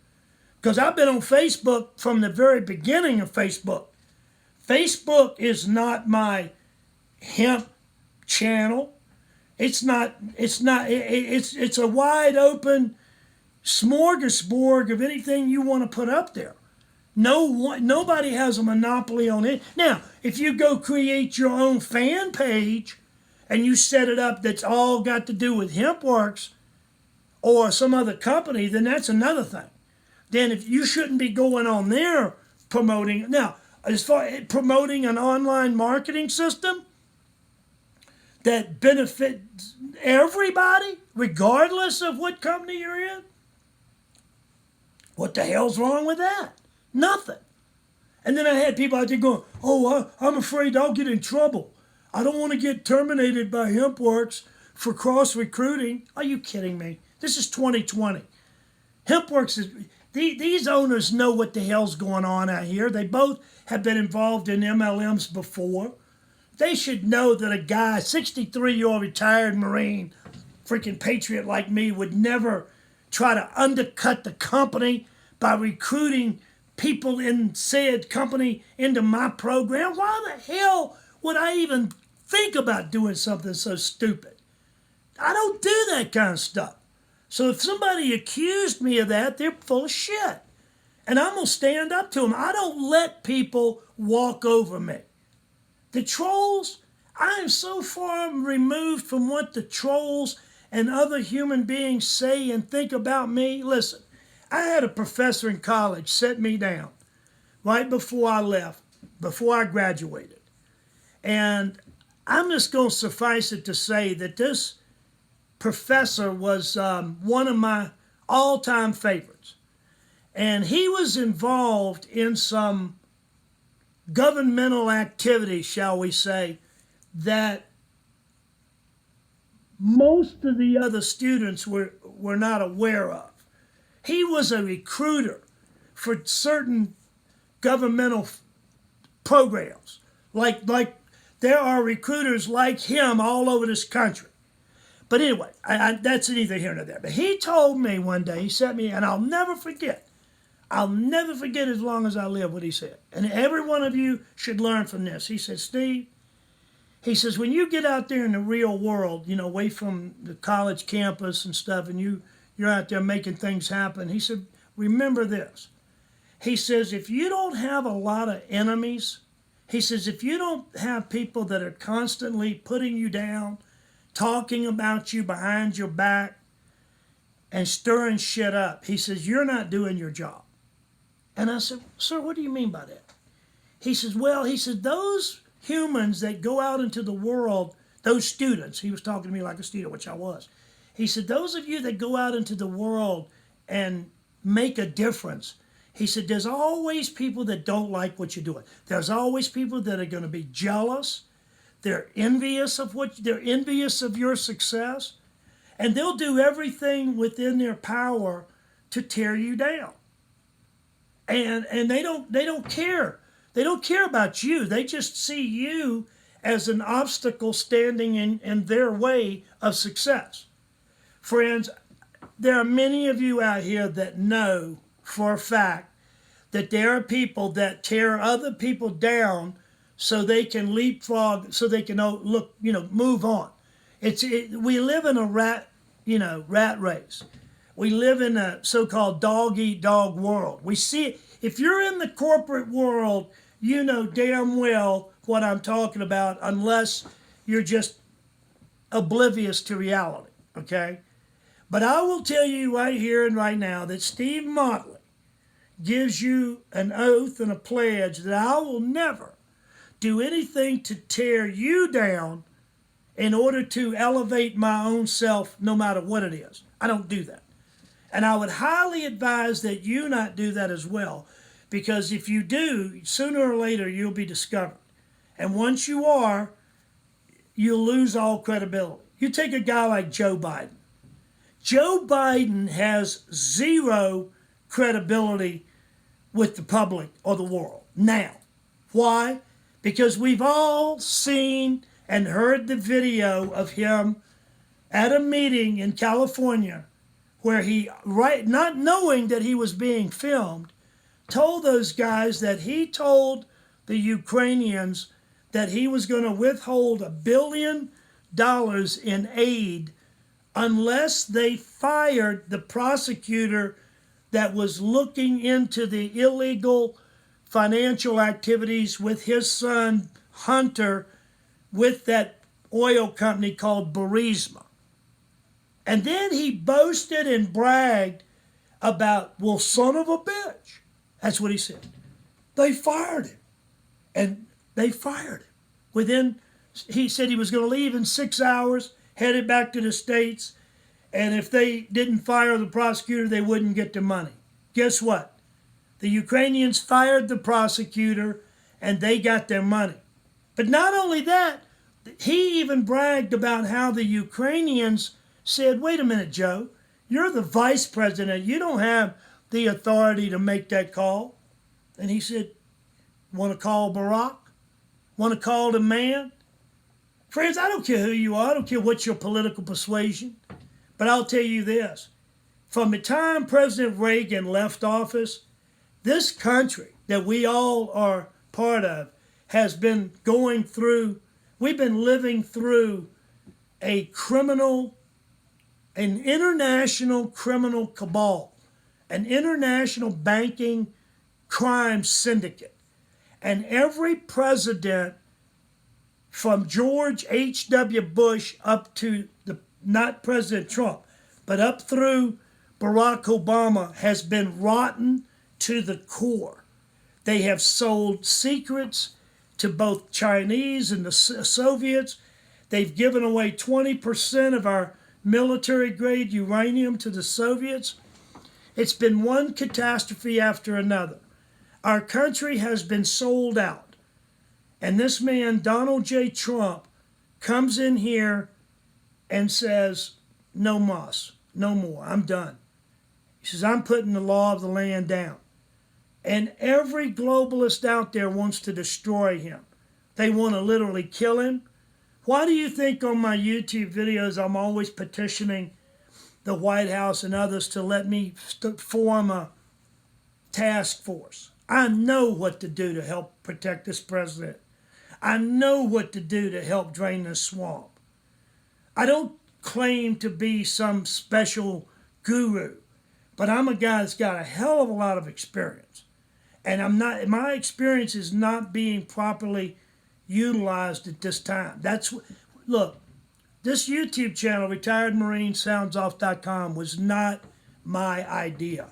Because I've been on Facebook from the very beginning of Facebook. Facebook is not my hemp channel. It's a wide open smorgasbord of anything you want to put up there. Nobody has a monopoly on it. Now, if you go create your own fan page and you set it up that's all got to do with HempWorks or some other company, then that's another thing. Then if you shouldn't be going on there promoting. Now, as far as promoting an online marketing system that benefits everybody, regardless of what company you're in, what the hell's wrong with that? Nothing. And then I had people out there going, oh, I'm afraid I'll get in trouble. I don't want to get terminated by HempWorks for cross-recruiting. Are you kidding me? This is 2020. HempWorks is... These owners know what the hell's going on out here. They both have been involved in MLMs before. They should know that a guy, 63-year-old retired Marine, freaking patriot like me, would never try to undercut the company by recruiting people in said company into my program. Why the hell would I even think about doing something so stupid? I don't do that kind of stuff. So if somebody accused me of that, they're full of shit. And I'm going to stand up to them. I don't let people walk over me. The trolls, I am so far removed from what the trolls and other human beings say and think about me. Listen, I had a professor in college sit me down right before I left, before I graduated. And I'm just going to suffice it to say that this professor was one of my all-time favorites. And he was involved in some governmental activity, shall we say, that most of the other students were not aware of. He was a recruiter for certain governmental programs. Like there are recruiters like him all over this country. But anyway, that's neither here nor there. But he told me one day, he sent me, and I'll never forget as long as I live what he said. And every one of you should learn from this. He said, Steve, he says, when you get out there in the real world, away from the college campus and stuff, and you're out there making things happen, he said, remember this. He says, if you don't have a lot of enemies, he says, if you don't have people that are constantly putting you down, talking about you behind your back, and stirring shit up, he says, you're not doing your job. And I said, sir, what do you mean by that? He says, well, those humans that go out into the world, those students, he was talking to me like a student, which I was. He said, those of you that go out into the world and make a difference, he said, there's always people that don't like what you're doing. There's always people that are going to be jealous. They're envious of your success, and they'll do everything within their power to tear you down. And they don't care. They don't care about you. They just see you as an obstacle standing in their way of success. Friends, there are many of you out here that know for a fact that there are people that tear other people down so they can leapfrog, so they can move on. We live in a rat race. We live in a so-called dog-eat-dog world. We see it. If you're in the corporate world, you know damn well what I'm talking about, unless you're just oblivious to reality, okay? But I will tell you right here and right now that Steve Motley gives you an oath and a pledge that I will never do anything to tear you down in order to elevate my own self, no matter what it is. I don't do that. And I would highly advise that you not do that as well, because if you do, sooner or later you'll be discovered. And once you are, you'll lose all credibility. You take a guy like Joe Biden. Joe Biden has zero credibility with the public or the world now. Why? Because we've all seen and heard the video of him at a meeting in California where he, not knowing that he was being filmed, told those guys that he told the Ukrainians that he was going to withhold $1 billion in aid unless they fired the prosecutor that was looking into the illegal financial activities with his son Hunter with that oil company called Burisma. And then he boasted and bragged about, well, son of a bitch. That's what he said. They fired him. And they fired him. He said he was going to leave in 6 hours, headed back to the States, and if they didn't fire the prosecutor, they wouldn't get the money. Guess what? The Ukrainians fired the prosecutor, and they got their money. But not only that, he even bragged about how the Ukrainians said, wait a minute, Joe, you're the vice president. You don't have the authority to make that call. And he said, want to call Barack? Want to call the man? Friends, I don't care who you are. I don't care what's your political persuasion. But I'll tell you this. From the time President Reagan left office, this country that we all are part of has been going through, we've been living through an international criminal cabal, an international banking crime syndicate. And every president from George H.W. Bush up to not President Trump, but up through Barack Obama has been rotten to the core. They have sold secrets to both Chinese and the Soviets. They've given away 20% of our military-grade uranium to the Soviets. It's been one catastrophe after another. Our country has been sold out. And this man, Donald J. Trump, comes in here and says, no mas, no more, I'm done. He says, I'm putting the law of the land down. And every globalist out there wants to destroy him. They want to literally kill him. Why do you think on my YouTube videos I'm always petitioning the White House and others to let me form a task force? I know what to do to help protect this president. I know what to do to help drain this swamp. I don't claim to be some special guru, but I'm a guy that's got a hell of a lot of experience. And my experience is not being properly utilized at this time. Look, this YouTube channel, retiredmarinesoundsoff.com, was not my idea.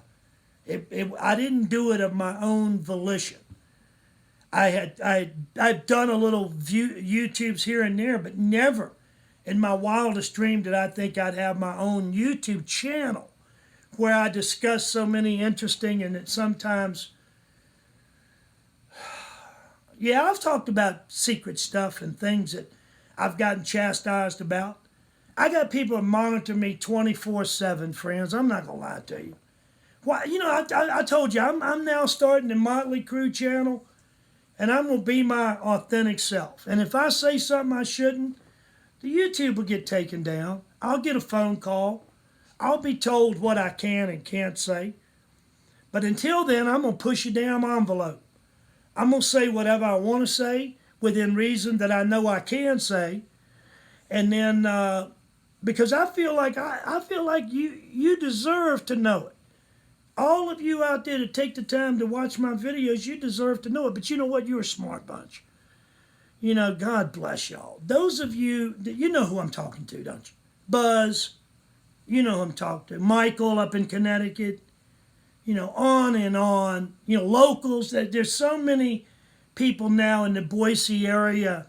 I didn't do it of my own volition. I've done a little YouTubes here and there, but never in my wildest dream did I think I'd have my own YouTube channel where I discuss so many interesting and sometimes, yeah, I've talked about secret stuff and things that I've gotten chastised about. I got people that monitor me 24/7, friends. I'm not going to lie to you. Why, I told you, I'm now starting the Motley Crew channel, and I'm going to be my authentic self. And if I say something I shouldn't, the YouTube will get taken down. I'll get a phone call. I'll be told what I can and can't say. But until then, I'm going to push a damn envelope. I'm going to say whatever I want to say within reason that I know I can say. And then, because I feel like you deserve to know it. All of you out there that take the time to watch my videos, you deserve to know it. But you know what? You're a smart bunch. God bless y'all. Those of you, you know who I'm talking to, don't you? Buzz, you know who I'm talking to. Michael up in Connecticut, on and on. Locals, there's so many people now in the Boise area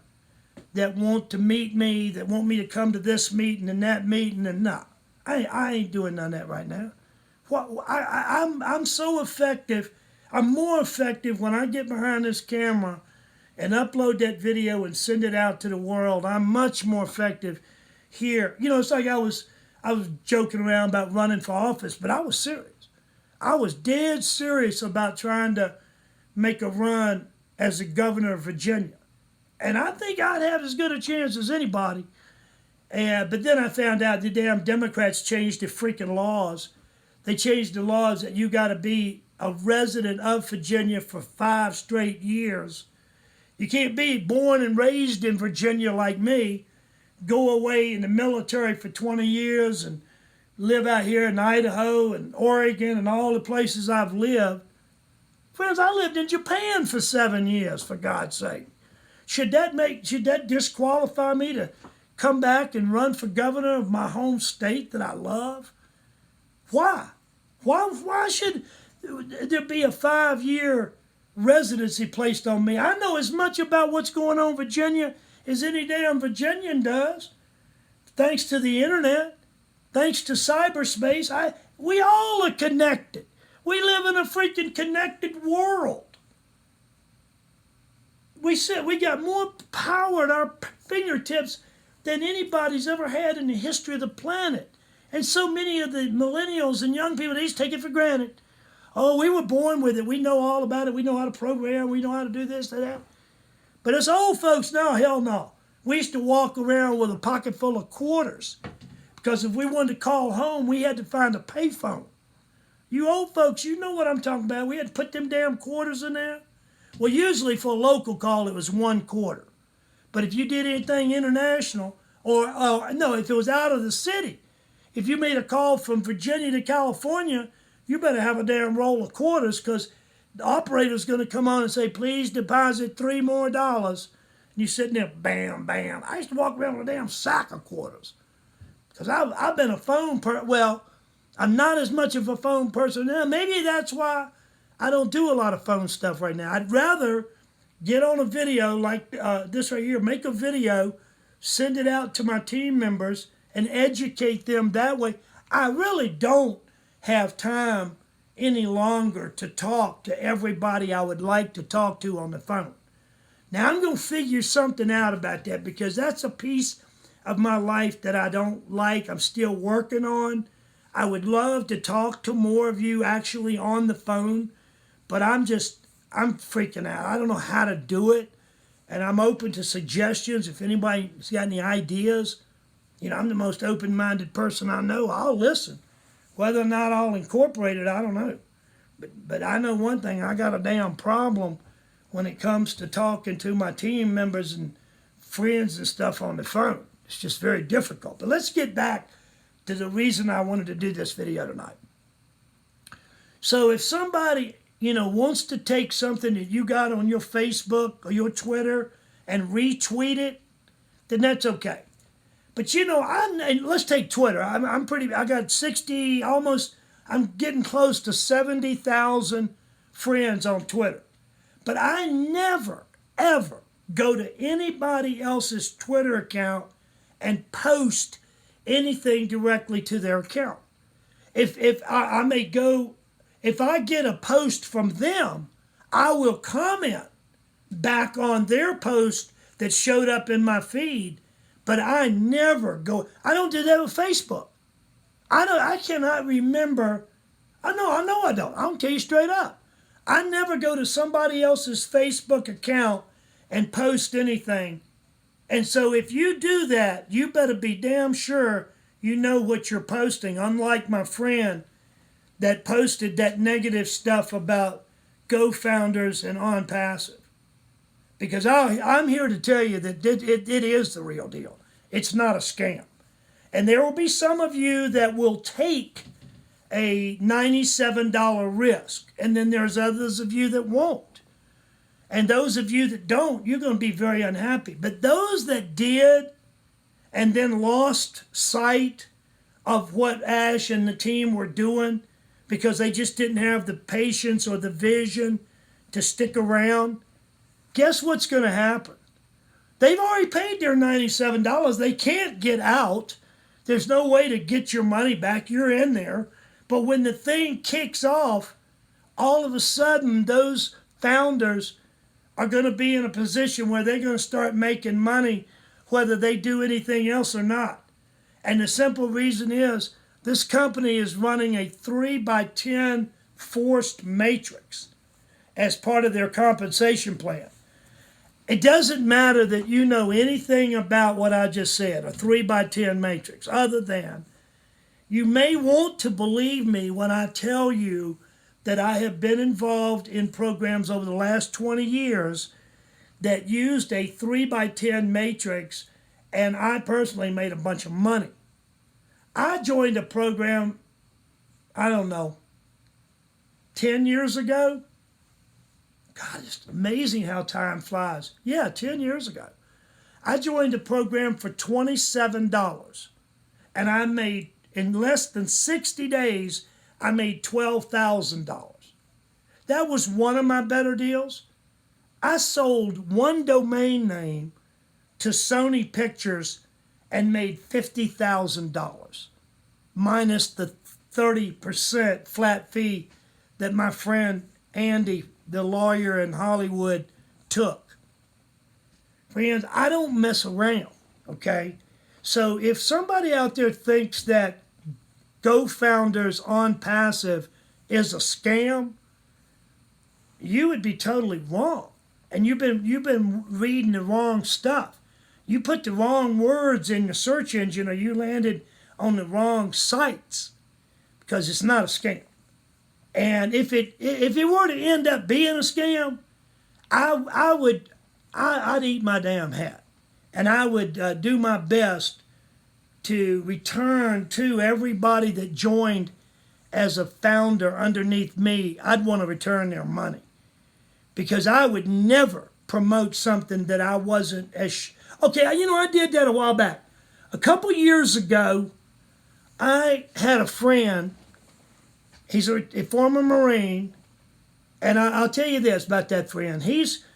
that want to meet me, that want me to come to this meeting and that meeting, and no, I ain't doing none of that right now. I'm so effective. I'm more effective when I get behind this camera and upload that video and send it out to the world. I'm much more effective here. It's like I was joking around about running for office, but I was serious. I was dead serious about trying to make a run as the governor of Virginia. And I think I'd have as good a chance as anybody. But then I found out the damn Democrats changed the freaking laws. They changed the laws that you got to be a resident of Virginia for 5 straight years. You can't be born and raised in Virginia like me. go away in the military for 20 years and live out here in Idaho and Oregon and all the places I've lived. Friends, I lived in Japan for 7 years, for God's sake. Should that disqualify me to come back and run for governor of my home state that I love? Why? Why should there be a 5-year residency placed on me? I know as much about what's going on in Virginia as any damn Virginian does. Thanks to the internet, thanks to cyberspace, we all are connected. We live in a freaking connected world. We got more power at our fingertips than anybody's ever had in the history of the planet. And so many of the millennials and young people, they just take it for granted. Oh, we were born with it. We know all about it. We know how to program. We know how to do this, that. But as old folks now, hell no. We used to walk around with a pocket full of quarters because if we wanted to call home, we had to find a payphone. You old folks, you know what I'm talking about. We had to put them damn quarters in there. Well, usually for a local call, it was 1 quarter. But if you did anything international, or no, if it was out of the city, if you made a call from Virginia to California, you better have a damn roll of quarters because the operator's going to come on and say, please deposit $3 more. And you're sitting there, bam, bam. I used to walk around with a damn sack of quarters because I've been a phone well, I'm not as much of a phone person now. Maybe that's why I don't do a lot of phone stuff right now. I'd rather get on a video like this right here, make a video, send it out to my team members, and educate them that way. I really don't have time any longer to talk to everybody I would like to talk to on the phone. Now, I'm going to figure something out about that because that's a piece of my life that I don't like. I'm still working on. I would love to talk to more of you actually on the phone, but I'm freaking out. I don't know how to do it, and I'm open to suggestions. If anybody's got any ideas, I'm the most open-minded person I know. I'll listen. Whether or not I'll incorporate it, I don't know. But I know one thing. I got a damn problem when it comes to talking to my team members and friends and stuff on the phone. It's just very difficult. But let's get back to the reason I wanted to do this video tonight. So if somebody, wants to take something that you got on your Facebook or your Twitter and retweet it, then that's okay. But let's take Twitter. I got 60, I'm getting close to 70,000 friends on Twitter. But I never, ever go to anybody else's Twitter account and post anything directly to their account. If I get a post from them, I will comment back on their post that showed up in my feed, but I never go. I don't do that with Facebook. I cannot remember. I know I don't. I'll tell you straight up. I never go to somebody else's Facebook account and post anything. And so if you do that, you better be damn sure you know what you're posting, unlike my friend that posted that negative stuff about Go Founders and On Passive. Because I'm here to tell you that it is the real deal. It's not a scam. And there will be some of you that will take a $97 risk. And then there's others of you that won't. And those of you that don't, you're going to be very unhappy. But those that did and then lost sight of what Ash and the team were doing because they just didn't have the patience or the vision to stick around, guess what's going to happen? They've already paid their $97. They can't get out. There's no way to get your money back. You're in there. But when the thing kicks off, all of a sudden those founders are going to be in a position where they're going to start making money whether they do anything else or not. And the simple reason is this company is running a 3x10 forced matrix as part of their compensation plan. It doesn't matter that you know anything about what I just said, a 3x10 matrix, other than you may want to believe me when I tell you that I have been involved in programs over the last 20 years that used a 3x10 matrix and I personally made a bunch of money. I joined a program, I don't know, 10 years ago. God, it's amazing how time flies. Yeah, 10 years ago. I joined a program for $27, and I made, in less than 60 days, I made $12,000. That was one of my better deals. I sold one domain name to Sony Pictures and made $50,000, minus the 30% flat fee that my friend Andy, the lawyer in Hollywood, took. Friends, I don't mess around, okay? So if somebody out there thinks that GoFounders on Passive is a scam, you would be totally wrong. And you've been reading the wrong stuff. You put the wrong words in your search engine, or you landed on the wrong sites, because it's not a scam. And if it were to end up being a scam, I'd eat my damn hat, and I would do my best to return to everybody that joined as a founder underneath me. I'd want to return their money, because I would never promote something that I wasn't as... Okay, I did that a while back. A couple years ago, I had a friend. He's a former Marine, and I'll tell you this about that friend.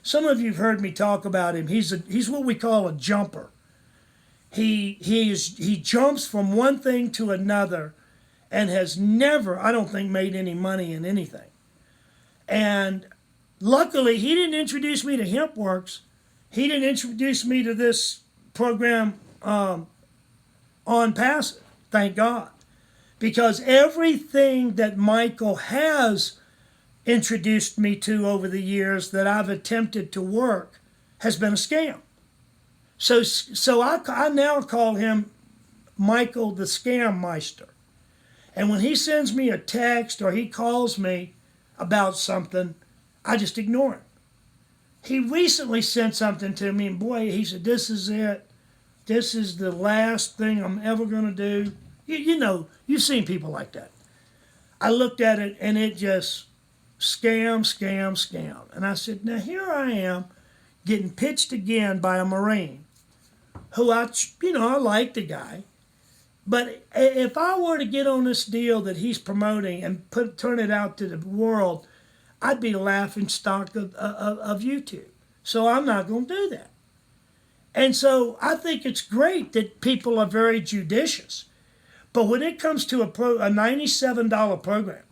Some of you have heard me talk about him. He's what we call a jumper. He jumps from one thing to another, and has never, I don't think, made any money in anything. And luckily, he didn't introduce me to HempWorks. He didn't introduce me to this program on Passive, thank God. Because everything that Michael has introduced me to over the years that I've attempted to work has been a scam. So I now call him Michael the Scam Meister. And when he sends me a text or he calls me about something, I just ignore him. He recently sent something to me, and boy, he said, "This is it. This is the last thing I'm ever going to do." You've seen people like that. I looked at it, and it just scam, scam, scam. And I said, now here I am getting pitched again by a Marine who I like the guy. But if I were to get on this deal that he's promoting and turn it out to the world, I'd be the laughing stock of YouTube. So I'm not going to do that. And so I think it's great that people are very judicious. But when it comes to a $97 program,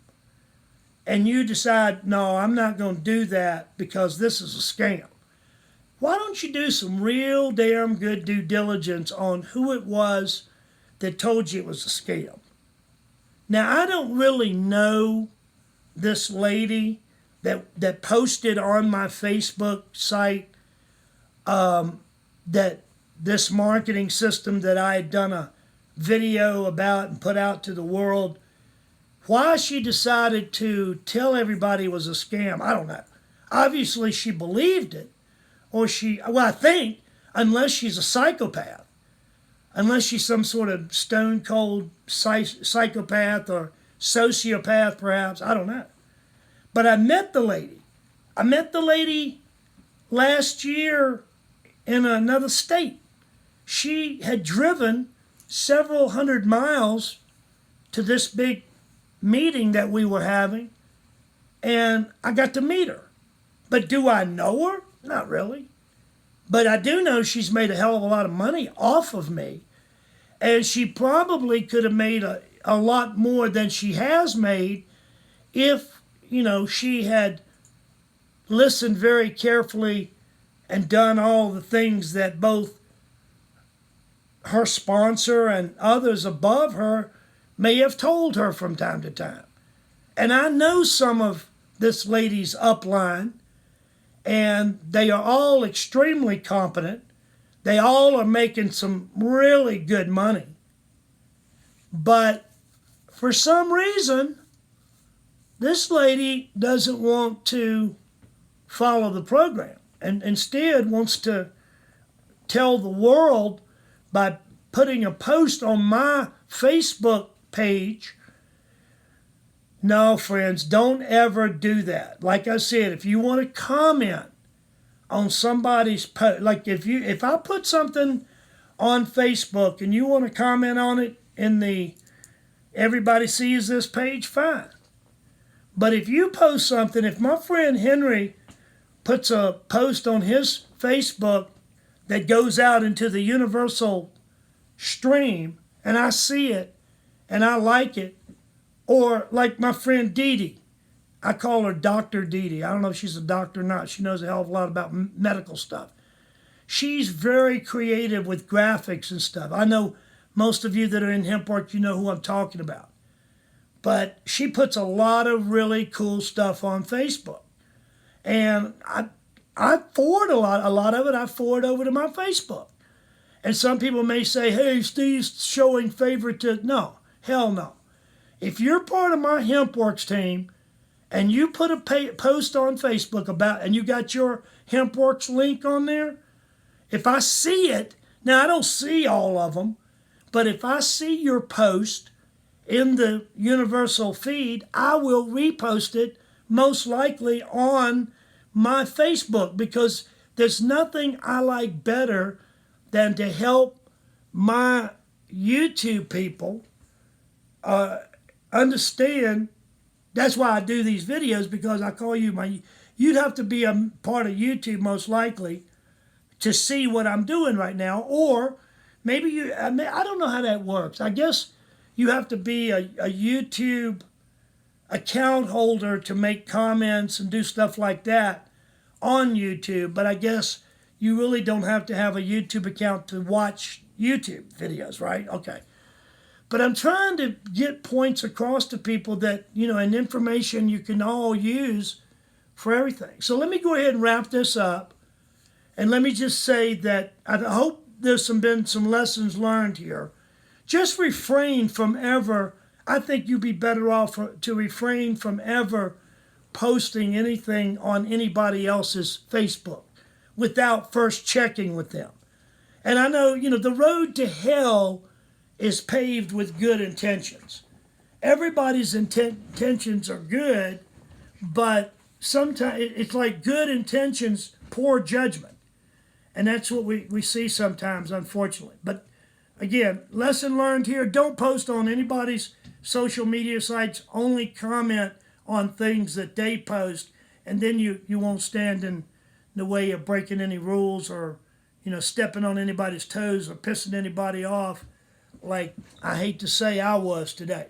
and you decide, no, I'm not going to do that because this is a scam, why don't you do some real damn good due diligence on who it was that told you it was a scam? Now, I don't really know this lady that posted on my Facebook site that this marketing system that I had done a video about and put out to the world. Why she decided to tell everybody it was a scam, I don't know. Obviously, she believed it, or I think, unless she's a psychopath, unless she's some sort of stone-cold psychopath or sociopath, perhaps, I don't know. But I met the lady. I met the lady last year in another state. She had driven several hundred miles to this big meeting that we were having, and I got to meet her. But do I know her? Not really. But I do know she's made a hell of a lot of money off of me, and she probably could have made a lot more than she has made if, she had listened very carefully and done all the things that both her sponsor and others above her may have told her from time to time. And I know some of this lady's upline, and they are all extremely competent. They all are making some really good money. But for some reason, this lady doesn't want to follow the program and instead wants to tell the world by putting a post on my Facebook page. No, friends, don't ever do that. Like I said, if you want to comment on somebody's post, like if I put something on Facebook and you want to comment on it in the everybody sees this page, fine. But if you post something, if my friend Henry puts a post on his Facebook that goes out into the universal stream and I see it and I like it, or like my friend Dee Dee, I call her Dr. Dee Dee. I don't know if she's a doctor or not. She knows a hell of a lot about medical stuff. She's very creative with graphics and stuff. I know most of you that are in hemp work, you know who I'm talking about. But she puts a lot of really cool stuff on Facebook. And I forward a lot of it, I forward over to my Facebook. And some people may say, hey, Steve's showing favoritism. No, hell no. If you're part of my HempWorks team and you put a post on Facebook about, and you got your HempWorks link on there, if I see it, now I don't see all of them, but if I see your post in the universal feed, I will repost it most likely on my Facebook, because there's nothing I like better than to help my YouTube people understand. That's why I do these videos, because I call you you'd have to be a part of YouTube most likely to see what I'm doing right now. Or maybe I don't know how that works. I guess you have to be a YouTube account holder to make comments and do stuff like that on YouTube. But I guess you really don't have to have a YouTube account to watch YouTube videos, right? Okay. But I'm trying to get points across to people that, and information you can all use for everything. So let me go ahead and wrap this up. And let me just say that I hope there's been some lessons learned here. Just refrain from ever, I think you'd be better off to refrain from ever posting anything on anybody else's Facebook without first checking with them. And I know, the road to hell is paved with good intentions. Everybody's intentions are good, but sometimes it's like good intentions, poor judgment. And that's what we see sometimes, unfortunately. But again, lesson learned here, don't post on anybody's social media sites, only comment on things that they post, and then you won't stand in the way of breaking any rules or, stepping on anybody's toes or pissing anybody off, like I hate to say I was today.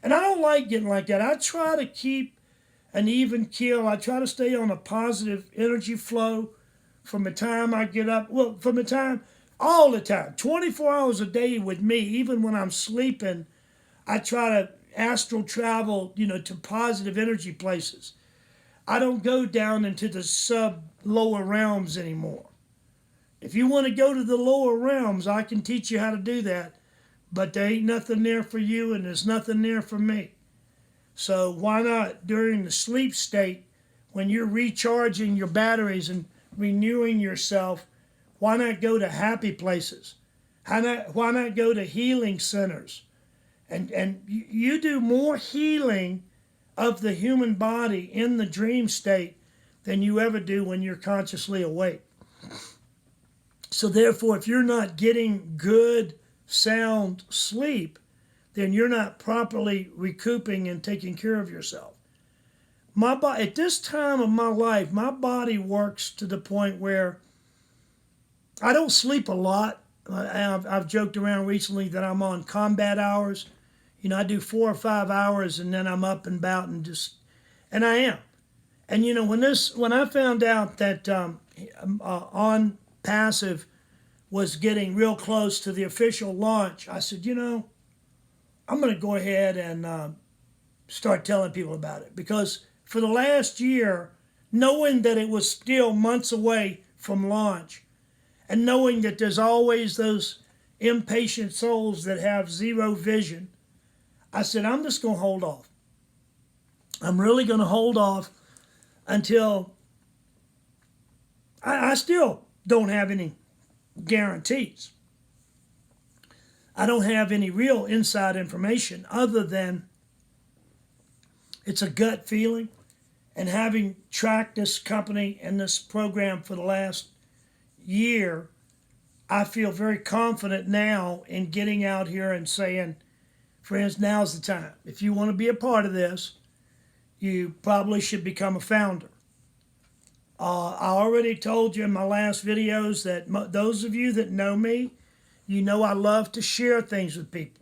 And I don't like getting like that. I try to keep an even keel. I try to stay on a positive energy flow from the time I get up. Well, from the time, all the time, 24 hours a day with me, even when I'm sleeping, I try to astral travel, to positive energy places. I don't go down into the lower realms anymore. If you want to go to the lower realms, I can teach you how to do that. But there ain't nothing there for you, and there's nothing there for me. So why not during the sleep state, when you're recharging your batteries and renewing yourself, why not go to happy places? Why not go to healing centers? And you do more healing of the human body in the dream state than you ever do when you're consciously awake. So therefore, if you're not getting good, sound sleep, then you're not properly recouping and taking care of yourself. My body, at this time of my life, my body works to the point where I don't sleep a lot. I've joked around recently that I'm on combat hours. I do 4 or 5 hours and then I'm up and about and I am. And when I found out that On Passive was getting real close to the official launch, I said, I'm going to go ahead and start telling people about it. Because for the last year, knowing that it was still months away from launch, and knowing that there's always those impatient souls that have zero vision, I said, I'm just going to hold off. I'm really going to hold off until I still don't have any guarantees. I don't have any real inside information other than it's a gut feeling. And having tracked this company and this program for the last year, I feel very confident now in getting out here and saying, friends, now's the time. If you want to be a part of this, you probably should become a founder. I already told you in my last videos that those of you that know me, you know I love to share things with people.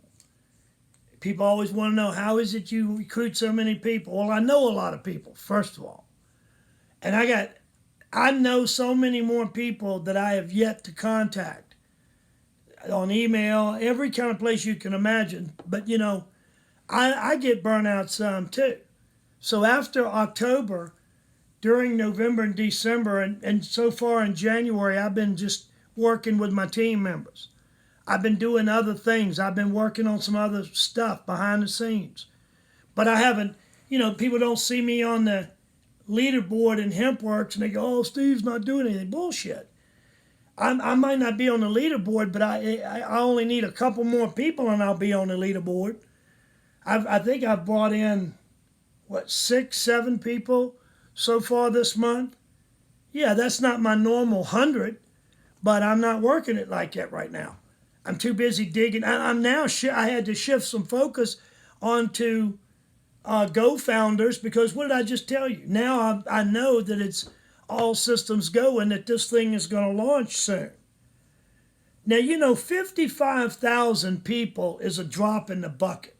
People always want to know, how is it you recruit so many people? Well, I know a lot of people, first of all. And I know so many more people that I have yet to contact on email, every kind of place you can imagine. But, you know, I get burnt out some too. So after October, during November and December, and so far in January, I've been just working with my team members. I've been doing other things. I've been working on some other stuff behind the scenes. But I haven't, you know, people don't see me on the leaderboard in HempWorks and they go, oh, Steve's not doing anything. Bullshit. I might not be on the leaderboard, but I only need a couple more people and I'll be on the leaderboard. I think I've brought in, 6, 7 people so far this month. Yeah, that's not my normal 100, but I'm not working it like that right now. I'm too busy digging. I'm now. I had to shift some focus onto Go Founders because what did I just tell you? Now I know that it's all systems go and that this thing is going to launch soon. Now, you know, 55,000 people is a drop in the bucket.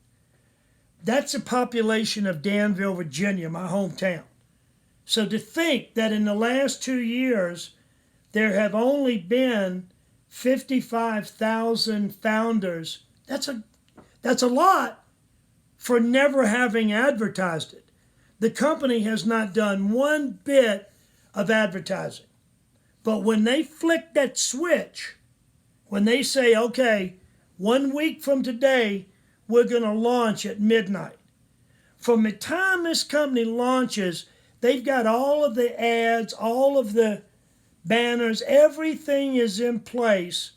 That's a population of Danville, Virginia, my hometown. So to think that in the last 2 years, there have only been 55,000 founders, that's a lot for never having advertised it. The company has not done one bit of advertising. But when they flick that switch, when they say, okay, 1 week from today, we're going to launch at midnight. From the time this company launches, they've got all of the ads, all of the banners, everything is in place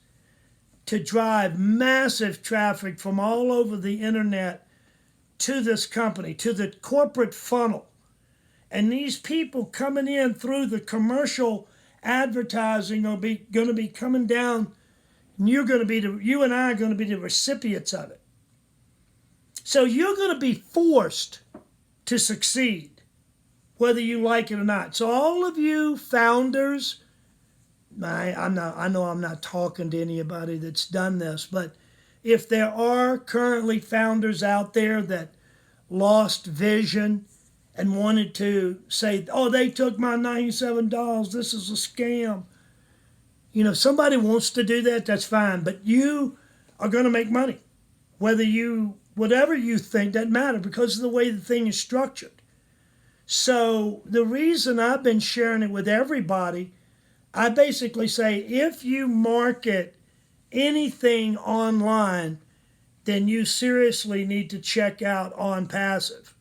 to drive massive traffic from all over the internet to this company, to the corporate funnel. And these people coming in through the commercial advertising are going to be coming down, and you and I are going to be the recipients of it. So you're going to be forced to succeed, whether you like it or not. So all of you founders, I know I'm not talking to anybody that's done this, but if there are currently founders out there that lost vision and wanted to say, oh, they took my $97, this is a scam. You know, somebody wants to do that, that's fine, but you are going to make money. Whatever you think, doesn't matter because of the way the thing is structured. So the reason I've been sharing it with everybody, I basically say if you market anything online, then you seriously need to check out OnPassive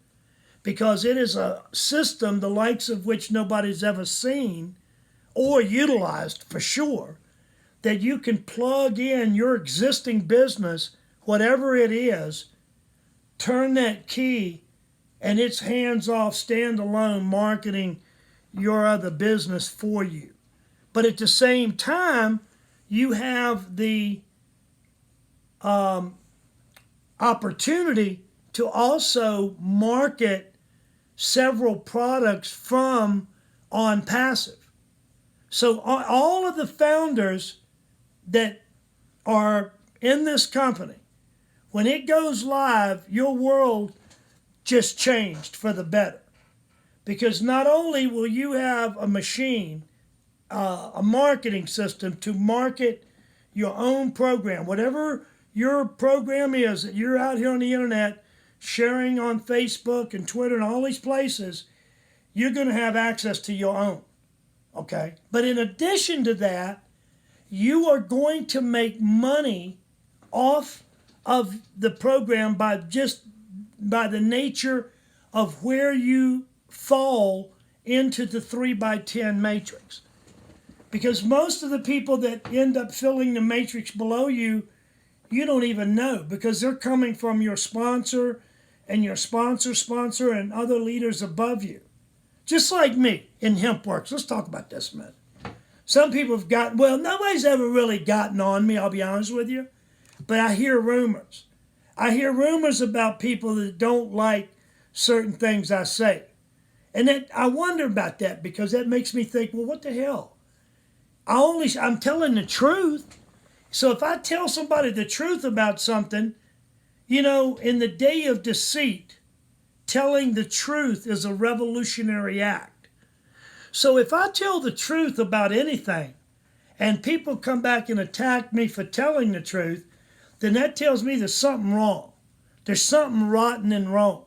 because it is a system the likes of which nobody's ever seen or utilized for sure, that you can plug in your existing business, whatever it is, turn that key, and it's hands-off, standalone marketing your other business for you. But at the same time, you have the opportunity to also market several products from OnPassive. So all of the founders that are in this company, when it goes live, your world just changed for the better. Because not only will you have a machine, a marketing system to market your own program, whatever your program is that you're out here on the internet sharing on Facebook and Twitter and all these places, you're going to have access to your own. Okay? But in addition to that, you are going to make money off of the program by the nature of where you fall into the 3x10 matrix. Because most of the people that end up filling the matrix below you, you don't even know, because they're coming from your sponsor and your sponsor and other leaders above you. Just like me in HempWorks. Let's talk about this a minute. Some people have gotten, well, nobody's ever really gotten on me, I'll be honest with you. But I hear rumors. I hear rumors about people that don't like certain things I say. And I wonder about that, because that makes me think, well, what the hell? I'm telling the truth. So if I tell somebody the truth about something, in the day of deceit, telling the truth is a revolutionary act. So if I tell the truth about anything and people come back and attack me for telling the truth, then that tells me there's something wrong. There's something rotten and wrong.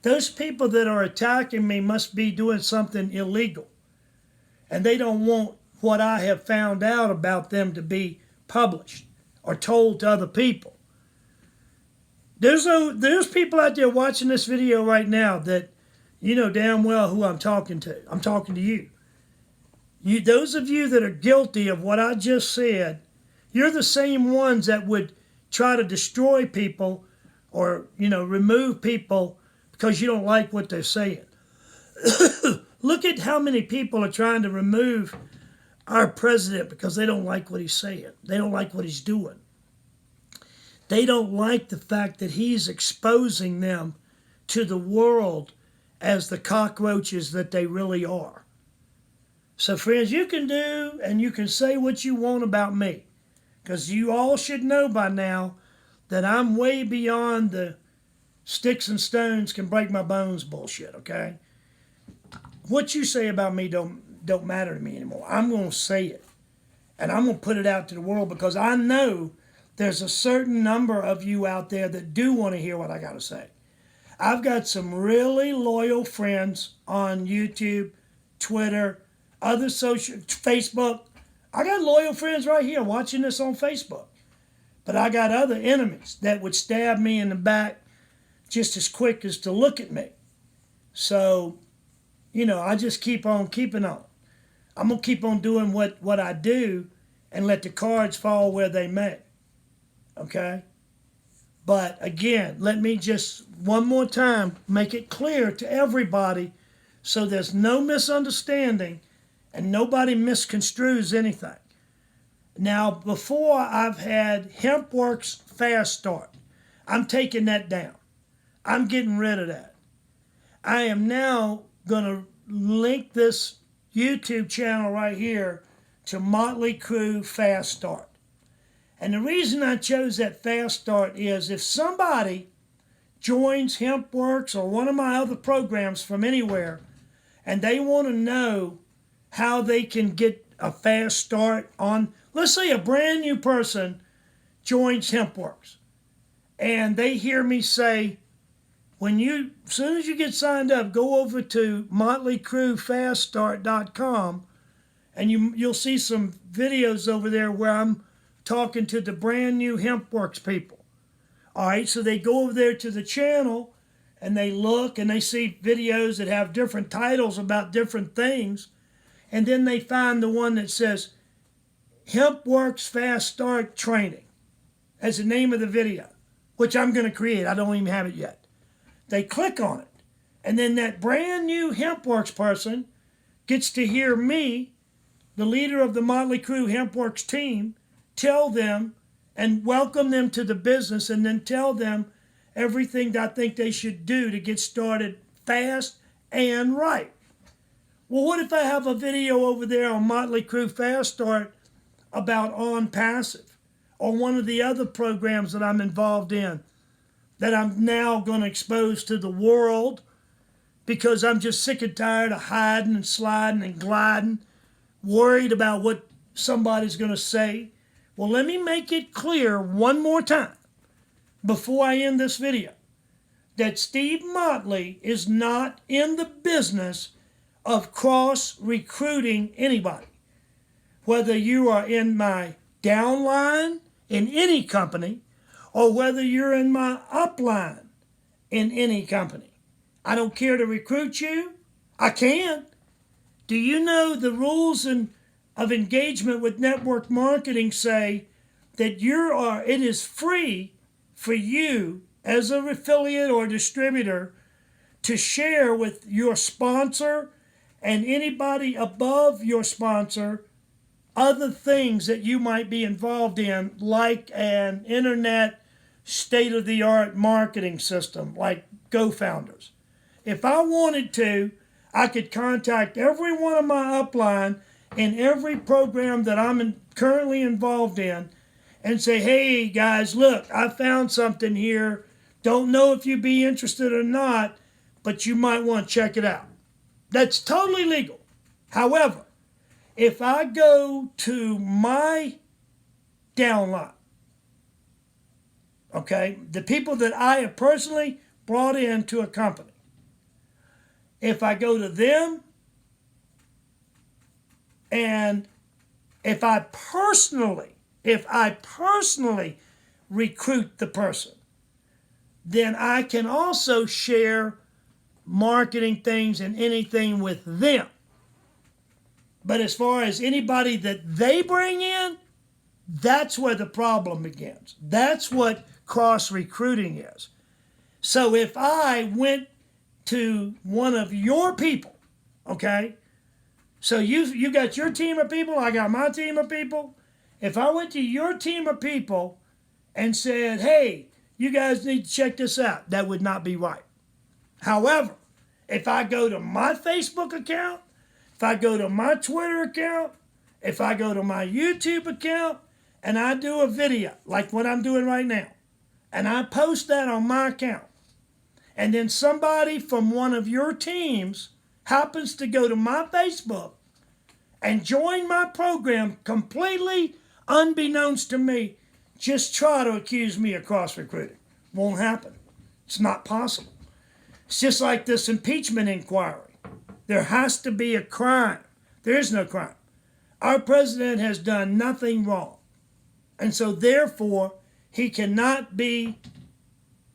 Those people that are attacking me must be doing something illegal. And they don't want what I have found out about them to be published or told to other people. There's people out there watching this video right now that you know damn well who I'm talking to. I'm talking to you. Those of you that are guilty of what I just said, you're the same ones that would try to destroy people or, remove people because you don't like what they're saying. Look at how many people are trying to remove our president because they don't like what he's saying. They don't like what he's doing. They don't like the fact that he's exposing them to the world as the cockroaches that they really are. So friends, you can do and you can say what you want about me, because you all should know by now that I'm way beyond the sticks and stones can break my bones bullshit, okay? What you say about me don't matter to me anymore. I'm going to say it, and I'm going to put it out to the world, because I know there's a certain number of you out there that do want to hear what I got to say. I've got some really loyal friends on YouTube, Twitter, other Facebook. I got loyal friends right here watching this on Facebook. But I got other enemies that would stab me in the back just as quick as to look at me. So, I just keep on keeping on. I'm going to keep on doing what I do and let the cards fall where they may. Okay? But again, let me just one more time make it clear to everybody so there's no misunderstanding and nobody misconstrues anything. Now, before I've had HempWorks Fast Start, I'm taking that down. I'm getting rid of that. I am now going to link this YouTube channel right here to Motley Crue Fast Start. And the reason I chose that Fast Start is if somebody joins HempWorks or one of my other programs from anywhere and they want to know how they can get a fast start on, let's say a brand new person joins HempWorks and they hear me say, as soon as you get signed up, go over to motleycrewfaststart.com and you'll see some videos over there where I'm talking to the brand new HempWorks people. All right, so they go over there to the channel and they look and they see videos that have different titles about different things. And then they find the one that says HempWorks Fast Start Training as the name of the video, which I'm going to create. I don't even have it yet. They click on it. And then that brand new HempWorks person gets to hear me, the leader of the Motley Crue HempWorks team, tell them and welcome them to the business, and then tell them everything that I think they should do to get started fast and right. Well, what if I have a video over there on Motley Crue Fast Start about On Passive, or one of the other programs that I'm involved in that I'm now going to expose to the world because I'm just sick and tired of hiding and sliding and gliding, worried about what somebody's going to say? Well, let me make it clear one more time before I end this video that Steve Motley is not in the business of cross-recruiting anybody. Whether you are in my downline in any company or whether you're in my upline in any company. I don't care to recruit you. I can. Do you know the rules of engagement with network marketing say that it is free for you as an affiliate or distributor to share with your sponsor and anybody above your sponsor other things that you might be involved in, like an internet state-of-the-art marketing system like GoFounders. If I wanted to, I could contact every one of my upline in every program that I'm currently involved in and say, hey guys, look, I found something here. Don't know if you'd be interested or not, but you might want to check it out. That's totally legal. However, if I go to my downline, okay, the people that I have personally brought into a company, if I go to them and if I personally recruit the person, then I can also share marketing things and anything with them. But as far as anybody that they bring in, that's where the problem begins. That's what cross-recruiting is. So if I went to one of your people, okay? So you got your team of people, I got my team of people. If I went to your team of people and said, hey, you guys need to check this out, that would not be right. However, if I go to my Facebook account, if I go to my Twitter account, if I go to my YouTube account, and I do a video like what I'm doing right now, and I post that on my account, and then somebody from one of your teams happens to go to my Facebook and join my program completely unbeknownst to me, just try to accuse me of cross-recruiting. Won't happen. It's not possible. It's just like this impeachment inquiry. There has to be a crime. There is no crime. Our president has done nothing wrong. And so therefore, he cannot be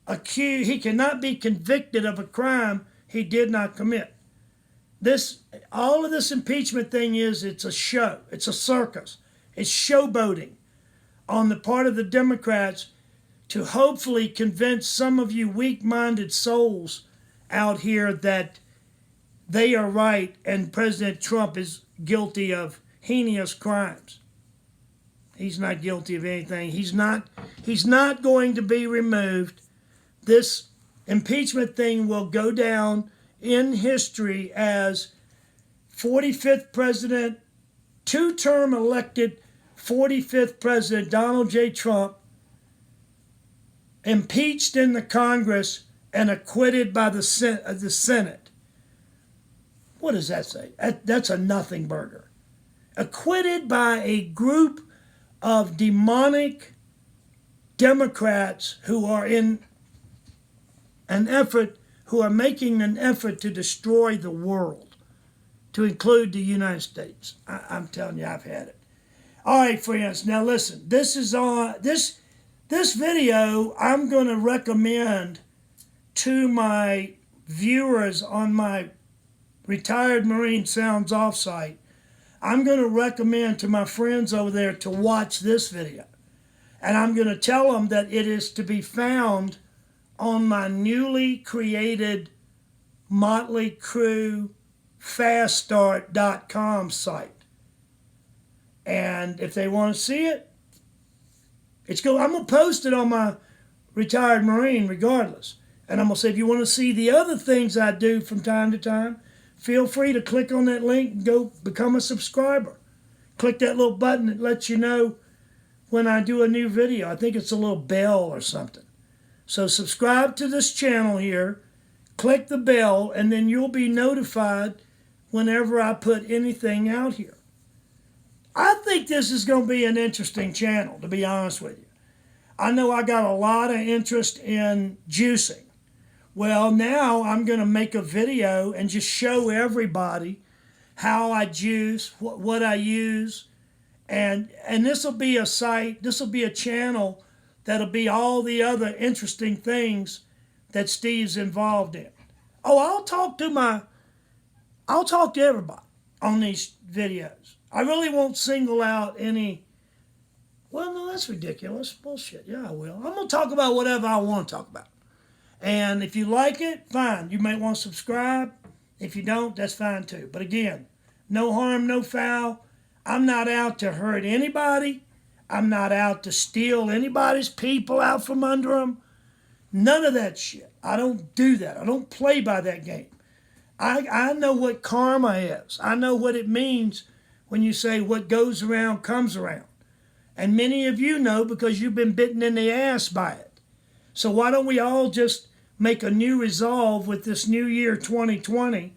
accused, he cannot be convicted of a crime he did not commit. All of this impeachment thing it's a show. It's a circus. It's showboating on the part of the Democrats to hopefully convince some of you weak-minded souls out here that they are right and President Trump is guilty of heinous crimes. He's not guilty of anything. He's not going to be removed. This impeachment thing will go down in history as 45th president, two-term elected 45th president Donald J. Trump, impeached in the Congress and acquitted by the Senate. What does that say? That's a nothing burger. Acquitted by a group of demonic Democrats who are making an effort to destroy the world, to include the United States. I'm telling you, I've had it. All right, friends. Now listen. This video I'm going to recommend to my viewers on my Retired Marine Sounds Off site. I'm going to recommend to my friends over there to watch this video. And I'm going to tell them that it is to be found on my newly created Motley Crew FastStart.com site. And if they want to see it, I'm going to post it on my Retired Marine regardless. And I'm going to say, if you want to see the other things I do from time to time, feel free to click on that link and go become a subscriber. Click that little button that lets you know when I do a new video. I think it's a little bell or something. So subscribe to this channel here, click the bell, and then you'll be notified whenever I put anything out here. I think this is going to be an interesting channel, to be honest with you. I know I got a lot of interest in juicing. Well, now I'm going to make a video and just show everybody how I juice, what I use. And this will be a site, this will be a channel that'll be all the other interesting things that Steve's involved in. Oh, I'll talk to everybody on these videos. I really won't single out any. Well, no, that's ridiculous. Bullshit. Yeah, I will. I'm going to talk about whatever I want to talk about. And if you like it, fine. You may want to subscribe. If you don't, that's fine too. But again, no harm, no foul. I'm not out to hurt anybody. I'm not out to steal anybody's people out from under them. None of that shit. I don't do that. I don't play by that game. I know what karma is. I know what it means when you say what goes around comes around. And many of you know because you've been bitten in the ass by it. So why don't we all just make a new resolve with this new year 2020?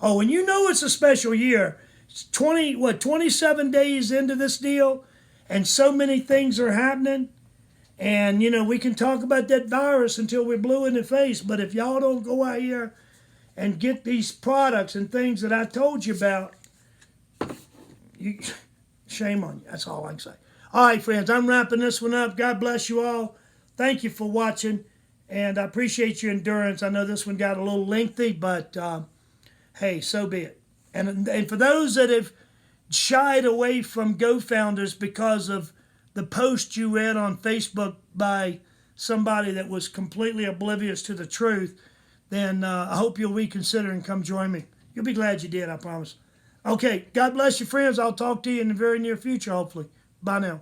Oh, and you know it's a special year. It's 27 days into this deal, and so many things are happening. And, we can talk about that virus until we're blue in the face, but if y'all don't go out here and get these products and things that I told you about, shame on you. That's all I can say. All right, friends, I'm wrapping this one up. God bless you all. Thank you for watching, and I appreciate your endurance. I know this one got a little lengthy, but hey, so be it. And for those that have shied away from GoFounders because of the post you read on Facebook by somebody that was completely oblivious to the truth, then I hope you'll reconsider and come join me. You'll be glad you did, I promise. Okay, God bless you, friends. I'll talk to you in the very near future, hopefully. Bye now.